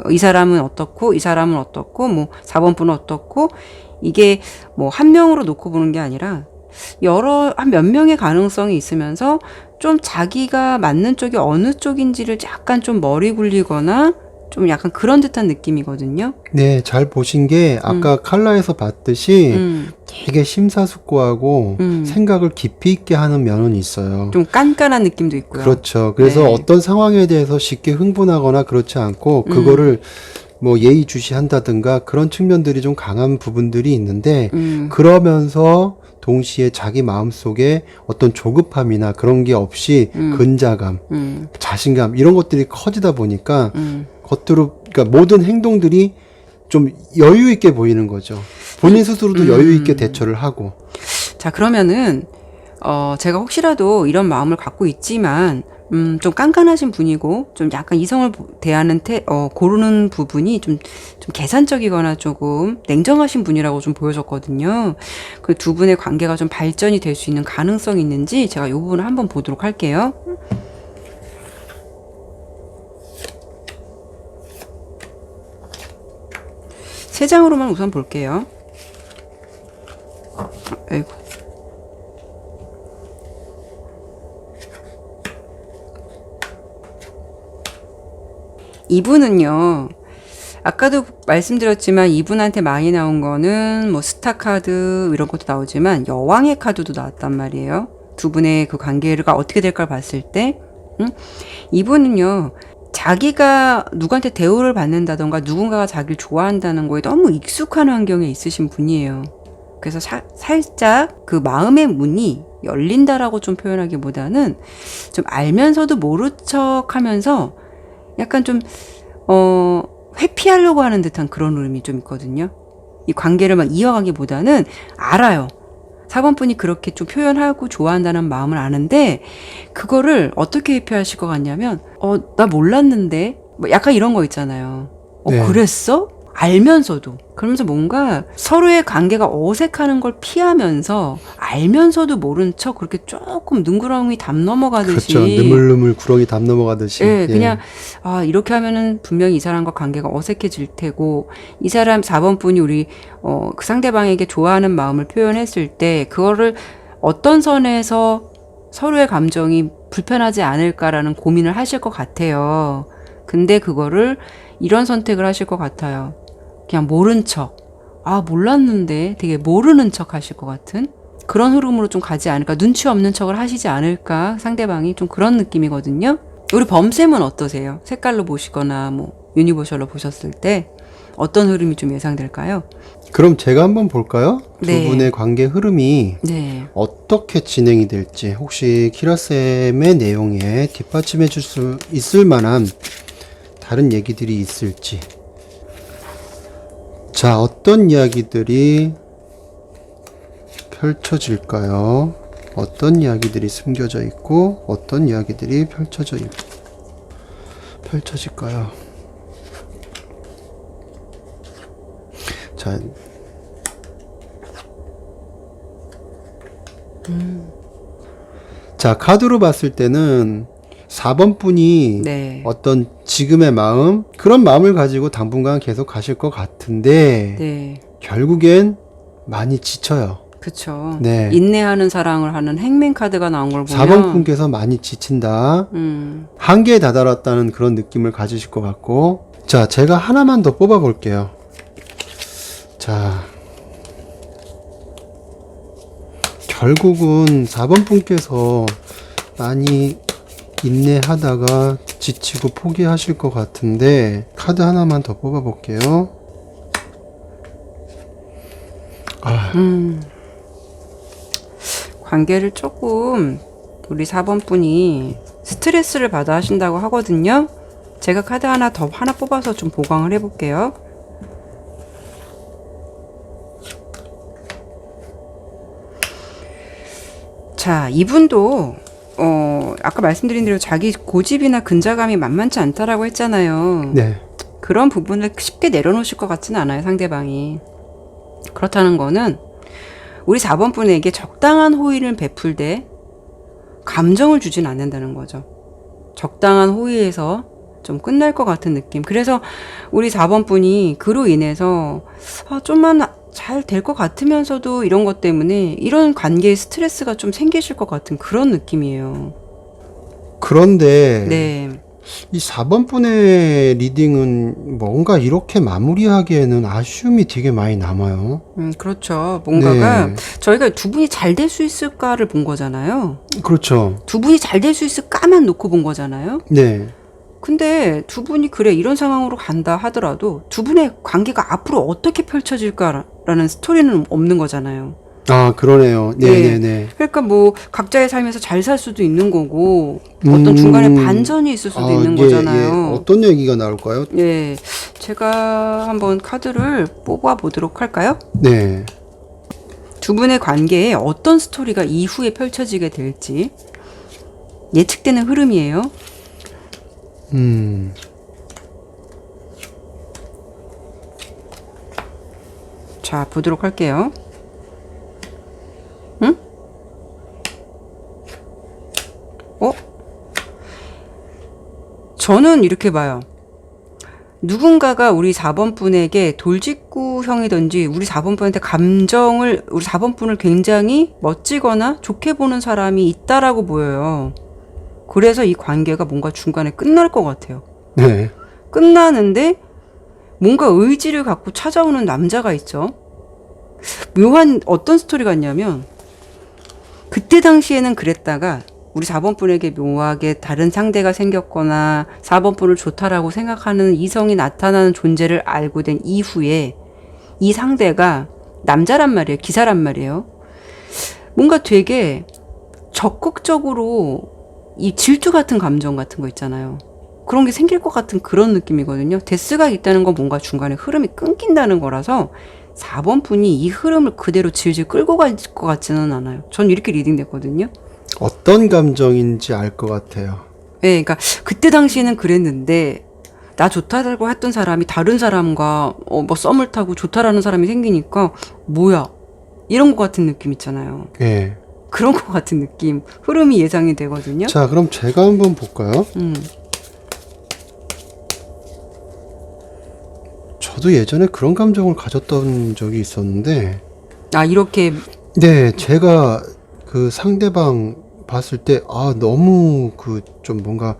이 사람은 어떻고 이 사람은 어떻고 뭐 4번 분은 어떻고 이게 뭐 한 명으로 놓고 보는 게 아니라 한 몇 명의 가능성이 있으면서 좀 자기가 맞는 쪽이 어느 쪽인지를 약간 좀 머리 굴리거나 좀 약간 그런 듯한 느낌이거든요. 네, 잘 보신 게 아까 칼라에서 봤듯이 되게 심사숙고하고 생각을 깊이 있게 하는 면은 있어요. 좀 깐깐한 느낌도 있고요. 그렇죠. 그래서 네. 어떤 상황에 대해서 쉽게 흥분하거나 그렇지 않고 그거를 뭐 예의주시한다든가 그런 측면들이 좀 강한 부분들이 있는데 그러면서 동시에 자기 마음속에 어떤 조급함이나 그런 게 없이 근자감, 자신감 이런 것들이 커지다 보니까 겉으로 그러니까 모든 행동들이 좀 여유 있게 보이는 거죠. 본인 스스로도 여유 있게 대처를 하고. 자, 그러면은 제가 혹시라도 이런 마음을 갖고 있지만 좀 깐깐하신 분이고 좀 약간 이성을 대하는 고르는 부분이 좀 계산적이거나 조금 냉정하신 분이라고 좀 보여졌거든요. 그 두 분의 관계가 좀 발전이 될 수 있는 가능성이 있는지 제가 이 부분을 한번 보도록 할게요. 세 장으로만 우선 볼게요. 아이고. 이분은요, 아까도 말씀드렸지만 이분한테 많이 나온 거는 뭐 스타 카드 이런 것도 나오지만 여왕의 카드도 나왔단 말이에요. 두 분의 그 관계가 어떻게 될까 봤을 때, 이분은요, 자기가 누구한테 대우를 받는다던가 누군가가 자기를 좋아한다는 거에 너무 익숙한 환경에 있으신 분이에요. 그래서 살짝 그 마음의 문이 열린다라고 좀 표현하기보다는 좀 알면서도 모른 척 하면서 약간 좀, 회피하려고 하는 듯한 그런 의미 좀 있거든요. 이 관계를 막 이어가기보다는 알아요. 4번 분이 그렇게 좀 표현하고 좋아한다는 마음을 아는데, 그거를 어떻게 회피하실 것 같냐면, 나 몰랐는데? 뭐 약간 이런 거 있잖아요. 네. 그랬어? 알면서도. 그러면서 뭔가 서로의 관계가 어색하는 걸 피하면서 알면서도 모른 척 그렇게 조금 눈구렁이 담 넘어가듯이. 그렇죠. 느물느물 구렁이 담 넘어가듯이. 예, 그냥, 이렇게 하면은 분명히 이 사람과 관계가 어색해질 테고, 이 사람 4번 분이 그 상대방에게 좋아하는 마음을 표현했을 때, 그거를 어떤 선에서 서로의 감정이 불편하지 않을까라는 고민을 하실 것 같아요. 근데 그거를 이런 선택을 하실 것 같아요. 그냥 모른 척. 몰랐는데 되게 모르는 척 하실 것 같은 그런 흐름으로 좀 가지 않을까. 눈치 없는 척을 하시지 않을까. 상대방이 좀 그런 느낌이거든요. 우리 범쌤은 어떠세요? 색깔로 보시거나 뭐 유니버셜로 보셨을 때. 어떤 흐름이 좀 예상될까요? 그럼 제가 한번 볼까요? 네. 두 분의 관계 흐름이 네. 어떻게 진행이 될지, 혹시 키라쌤의 내용에 뒷받침해 줄 수 있을 만한 다른 얘기들이 있을지. 자, 어떤 이야기들이 펼쳐질까요? 어떤 이야기들이 숨겨져 있고 어떤 이야기들이 펼쳐질까요? 자, 자, 카드로 봤을 때는 4번 분이 네. 어떤 지금의 마음, 그런 마음을 가지고 당분간 계속 가실 것 같은데 네. 결국엔 많이 지쳐요. 그쵸. 네. 인내하는 사랑을 하는 행맨 카드가 나온 걸 보면 4번 분께서 많이 지친다. 한계에 다다랐다는 그런 느낌을 가지실 것 같고. 자, 제가 하나만 더 뽑아 볼게요. 자, 결국은 4번 분께서 많이 인내하다가 지치고 포기하실 것 같은데, 카드 하나만 더 뽑아 볼게요. 관계를 조금 우리 4번 분이 스트레스를 받아 하신다고 하거든요. 제가 카드 하나 뽑아서 좀 보강을 해볼게요. 자, 이분도 아까 말씀드린 대로 자기 고집이나 근자감이 만만치 않다라고 했잖아요. 네. 그런 부분을 쉽게 내려놓으실 것 같지는 않아요, 상대방이. 그렇다는 거는 우리 4번 분에게 적당한 호의를 베풀되 감정을 주진 않는다는 거죠. 적당한 호의에서 좀 끝날 것 같은 느낌. 그래서 우리 4번 분이 그로 인해서 좀만 잘 될 것 같으면서도 이런 것 때문에 이런 관계에 스트레스가 좀 생기실 것 같은 그런 느낌이에요. 그런데 네. 이 4번 분의 리딩은 뭔가 이렇게 마무리하기에는 아쉬움이 되게 많이 남아요. 그렇죠. 뭔가가 네. 저희가 두 분이 잘 될 수 있을까를 본 거잖아요. 그렇죠. 두 분이 잘 될 수 있을까만 놓고 본 거잖아요. 네. 근데 두 분이 그래 이런 상황으로 간다 하더라도 두 분의 관계가 앞으로 어떻게 펼쳐질까라는 스토리는 없는 거잖아요. 아, 그러네요. 네네네. 그러니까 뭐 각자의 삶에서 잘 살 수도 있는 거고 어떤 중간에 반전이 있을 수도 있는 거잖아요. 어떤 얘기가 나올까요? 예, 제가 한번 카드를 뽑아 보도록 할까요? 네. 두 분의 관계에 어떤 스토리가 이후에 펼쳐지게 될지 예측되는 흐름이에요. 자, 보도록 할게요. 응? 저는 이렇게 봐요. 누군가가 우리 4번 분에게 돌직구형이든지 우리 4번 분한테 우리 4번 분을 굉장히 멋지거나 좋게 보는 사람이 있다라고 보여요. 그래서 이 관계가 뭔가 중간에 끝날 것 같아요. 네. 끝나는데 뭔가 의지를 갖고 찾아오는 남자가 있죠. 묘한 어떤 스토리 같냐면 그때 당시에는 그랬다가 우리 4번 분에게 묘하게 다른 상대가 생겼거나 4번 분을 좋다라고 생각하는 이성이 나타나는 존재를 알고 된 이후에 이 상대가 남자란 말이에요. 기사란 말이에요. 뭔가 되게 적극적으로 이 질투 같은 감정 같은 거 있잖아요. 그런 게 생길 것 같은 그런 느낌이거든요. 데스가 있다는 건 뭔가 중간에 흐름이 끊긴다는 거라서 4번 분이 이 흐름을 그대로 질질 끌고 갈 것 같지는 않아요. 전 이렇게 리딩 됐거든요. 어떤 감정인지 알 것 같아요. 네, 그러니까 그때 당시에는 그랬는데 나 좋다라고 했던 사람이 다른 사람과 뭐 썸을 타고 좋다라는 사람이 생기니까 뭐야 이런 것 같은 느낌 있잖아요. 예. 그런 것 같은 느낌 흐름이 예상이 되거든요. 자, 그럼 제가 한번 볼까요? 저도 예전에 그런 감정을 가졌던 적이 있었는데, 이렇게 네, 제가 그 상대방 봤을 때, 너무 좀 뭔가,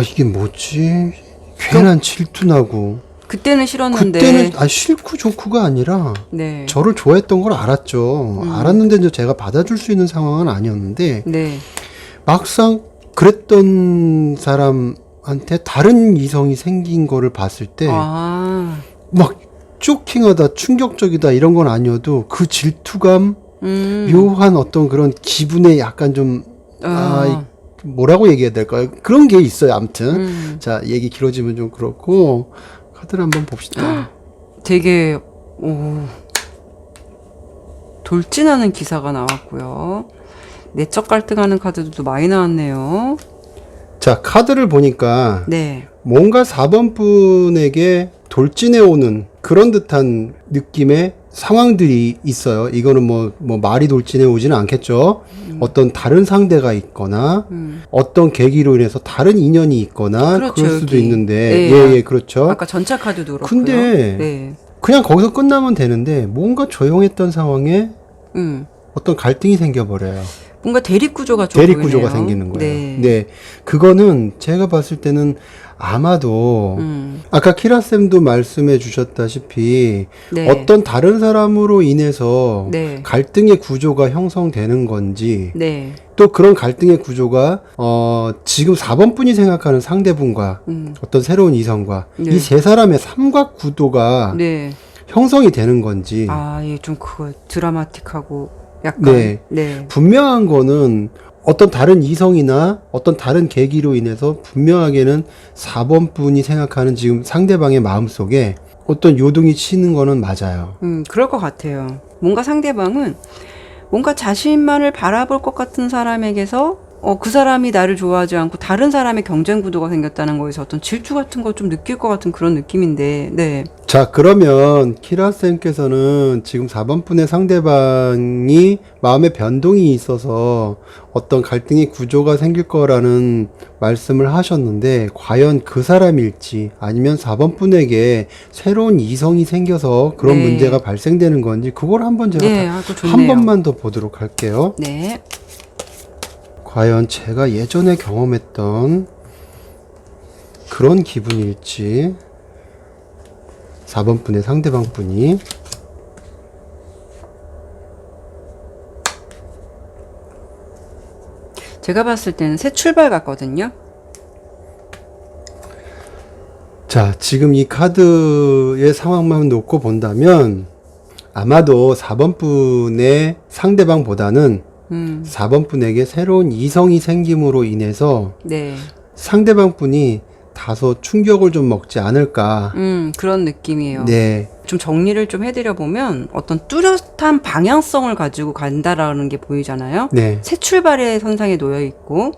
이게 뭐지? 괜한 질투 나고. 그때는 싫었는데 그때는, 싫고 좋고가 아니라, 네. 저를 좋아했던 걸 알았죠. 알았는데 이제 제가 받아줄 수 있는 상황은 아니었는데, 네. 막상 그랬던 사람 사람한테 다른 이성이 생긴 거를 봤을 때 아, 막 쇼킹하다, 충격적이다 이런 건 아니어도 그 질투감, 묘한 어떤 그런 기분에 약간 좀 뭐라고 얘기해야 될까요? 그런 게 있어요. 아무튼 자, 얘기 길어지면 좀 그렇고 카드를 한번 봅시다. 되게 돌진하는 기사가 나왔고요. 내적 갈등하는 카드도 많이 나왔네요. 자, 카드를 보니까 네, 뭔가 4번 분에게 돌진해 오는 그런 듯한 느낌의 상황들이 있어요. 이거는 뭐 말이 돌진해 오지는 않겠죠. 어떤 다른 상대가 있거나 어떤 계기로 인해서 다른 인연이 있거나 그렇죠, 그럴 수도 여기. 있는데 네. 예, 그렇죠. 아까 전차 카드도 그렇고요. 근데 네, 그냥 거기서 끝나면 되는데 뭔가 조용했던 상황에 어떤 갈등이 생겨버려요. 뭔가 대립 구조가 좀 대립 보이네요. 구조가 생기는 거예요. 네. 네. 그거는 제가 봤을 때는 아마도 아까 키라쌤도 말씀해 주셨다시피 네. 어떤 다른 사람으로 인해서 네. 갈등의 구조가 형성되는 건지 네. 또 그런 갈등의 구조가 지금 4번 분이 생각하는 상대분과 어떤 새로운 이성과 네. 이 세 사람의 삼각 구도가 네. 형성이 되는 건지 아, 예, 좀 그거 드라마틱하고 약간. 네. 네. 분명한 거는 어떤 다른 이성이나 어떤 다른 계기로 인해서 분명하게는 4번 분이 생각하는 지금 상대방의 마음속에 어떤 요동이 치는 거는 맞아요. 그럴 것 같아요. 뭔가 상대방은 뭔가 자신만을 바라볼 것 같은 사람에게서 그 사람이 나를 좋아하지 않고 다른 사람의 경쟁 구도가 생겼다는 거에서 어떤 질투 같은 거 좀 느낄 것 같은 그런 느낌인데, 네. 자, 그러면 키라쌤께서는 지금 4번 분의 상대방이 마음의 변동이 있어서 어떤 갈등의 구조가 생길 거라는 말씀을 하셨는데, 과연 그 사람일지, 아니면 4번 분에게 새로운 이성이 생겨서 그런 네. 문제가 발생되는 건지, 그걸 한번 제가 네, 그거 좋네요. 한 번만 더 보도록 할게요. 네. 과연 제가 예전에 경험했던 그런 기분일지, 4번 분의 상대방 분이 제가 봤을 때는 새 출발 같거든요. 자, 지금 이 카드의 상황만 놓고 본다면 아마도 4번 분의 상대방보다는 4번 분에게 새로운 이성이 생김으로 인해서 네. 상대방 분이 다소 충격을 좀 먹지 않을까. 그런 느낌이에요. 네. 좀 정리를 좀 해드려 보면 어떤 뚜렷한 방향성을 가지고 간다라는 게 보이잖아요. 네. 새 출발의 선상에 놓여 있고,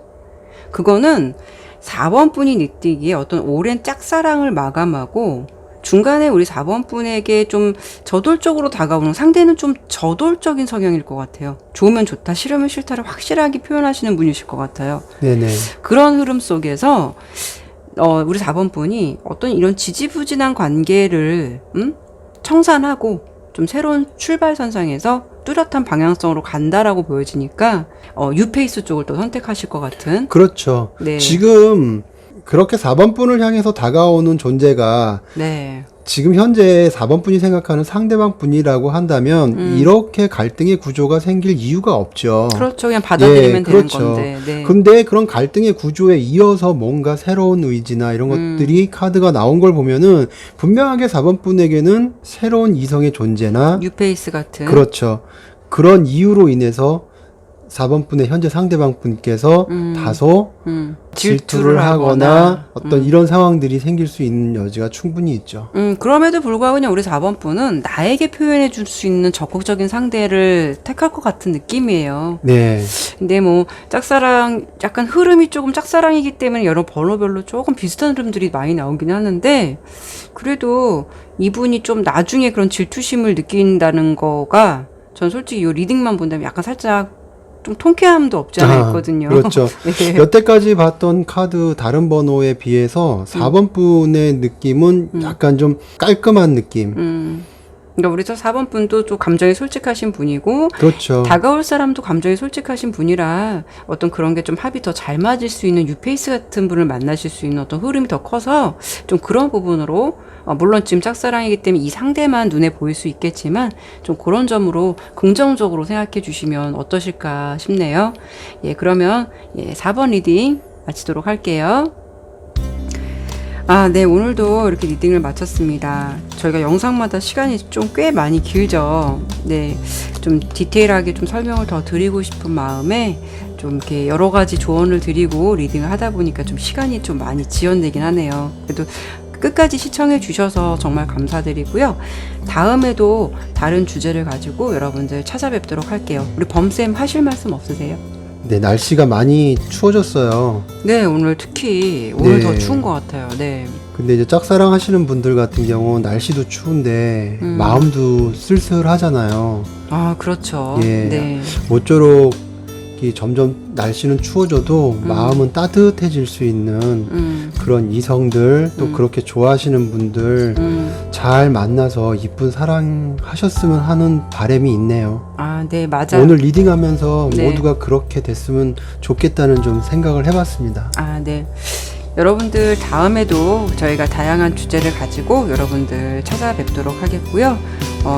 그거는 4번 분이 느끼기에 어떤 오랜 짝사랑을 마감하고 중간에 우리 4번 분에게 좀 저돌적으로 다가오는, 상대는 좀 저돌적인 성향일 것 같아요. 좋으면 좋다, 싫으면 싫다를 확실하게 표현하시는 분이실 것 같아요. 네네. 그런 흐름 속에서 우리 4번 분이 어떤 이런 지지부진한 관계를 청산하고 좀 새로운 출발선상에서 뚜렷한 방향성으로 간다라고 보여지니까 유페이스 쪽을 또 선택하실 것 같은. 그렇죠. 네. 지금 그렇게 4번 분을 향해서 다가오는 존재가 네. 지금 현재 4번 분이 생각하는 상대방 분이라고 한다면 이렇게 갈등의 구조가 생길 이유가 없죠. 그렇죠. 그냥 받아들이면 예, 되는 그렇죠. 건데. 네. 근데 그런 갈등의 구조에 이어서 뭔가 새로운 의지나 이런 것들이 카드가 나온 걸 보면은 분명하게 4번 분에게는 새로운 이성의 존재나 유페이스 같은. 그렇죠. 그런 이유로 인해서 4번 분의 현재 상대방 분께서 다소 질투를 하거나 어떤 이런 상황들이 생길 수 있는 여지가 충분히 있죠. 그럼에도 불구하고 그냥 우리 4번 분은 나에게 표현해 줄 수 있는 적극적인 상대를 택할 것 같은 느낌이에요. 네. 근데 뭐 짝사랑 약간 흐름이 조금 짝사랑이기 때문에 여러 번호별로 조금 비슷한 흐름들이 많이 나오긴 하는데, 그래도 이분이 좀 나중에 그런 질투심을 느낀다는 거가 전 솔직히 이 리딩만 본다면 약간 살짝 좀 통쾌함도 없지 않아 있거든요. 그렇죠. 네. 여태까지 봤던 카드 다른 번호에 비해서 4번 분의 느낌은 약간 좀 깔끔한 느낌. 그러니까 우리 저 4번 분도 좀 감정이 솔직하신 분이고, 그렇죠. 다가올 사람도 감정이 솔직하신 분이라 어떤 그런 게 좀 합이 더 잘 맞을 수 있는 유페이스 같은 분을 만나실 수 있는 어떤 흐름이 더 커서 좀 그런 부분으로 물론 지금 짝사랑이기 때문에 이 상대만 눈에 보일 수 있겠지만 좀 그런 점으로 긍정적으로 생각해 주시면 어떠실까 싶네요. 예, 그러면 4번 리딩 마치도록 할게요. 아, 네, 오늘도 이렇게 리딩을 마쳤습니다. 저희가 영상마다 시간이 좀 꽤 많이 길죠. 네, 좀 디테일하게 좀 설명을 더 드리고 싶은 마음에 좀 이렇게 여러 가지 조언을 드리고 리딩을 하다 보니까 좀 시간이 좀 많이 지연되긴 하네요. 그래도 끝까지 시청해 주셔서 정말 감사드리고요. 다음에도 다른 주제를 가지고 여러분들 찾아뵙도록 할게요. 우리 범쌤 하실 말씀 없으세요? 네, 날씨가 많이 추워졌어요. 네, 오늘 특히 오늘 네. 더 추운 것 같아요. 네. 근데 이제 짝사랑 하시는 분들 같은 경우 날씨도 추운데 마음도 쓸쓸하잖아요. 아, 그렇죠. 예. 네. 모쪼록 이 점점 날씨는 추워져도 마음은 따뜻해질 수 있는 그런 이성들 또 그렇게 좋아하시는 분들 잘 만나서 이쁜 사랑 하셨으면 하는 바람이 있네요. 아, 네, 맞아요. 오늘 리딩하면서 네. 모두가 그렇게 됐으면 좋겠다는 좀 생각을 해봤습니다. 아, 네. 여러분들 다음에도 저희가 다양한 주제를 가지고 여러분들 찾아뵙도록 하겠고요.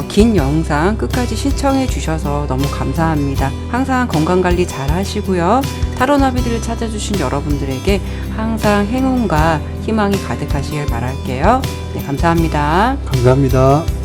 긴 영상 끝까지 시청해 주셔서 너무 감사합니다. 항상 건강관리 잘 하시고요. 타로나비들을 찾아주신 여러분들에게 항상 행운과 희망이 가득하시길 바랄게요. 네, 감사합니다. 감사합니다.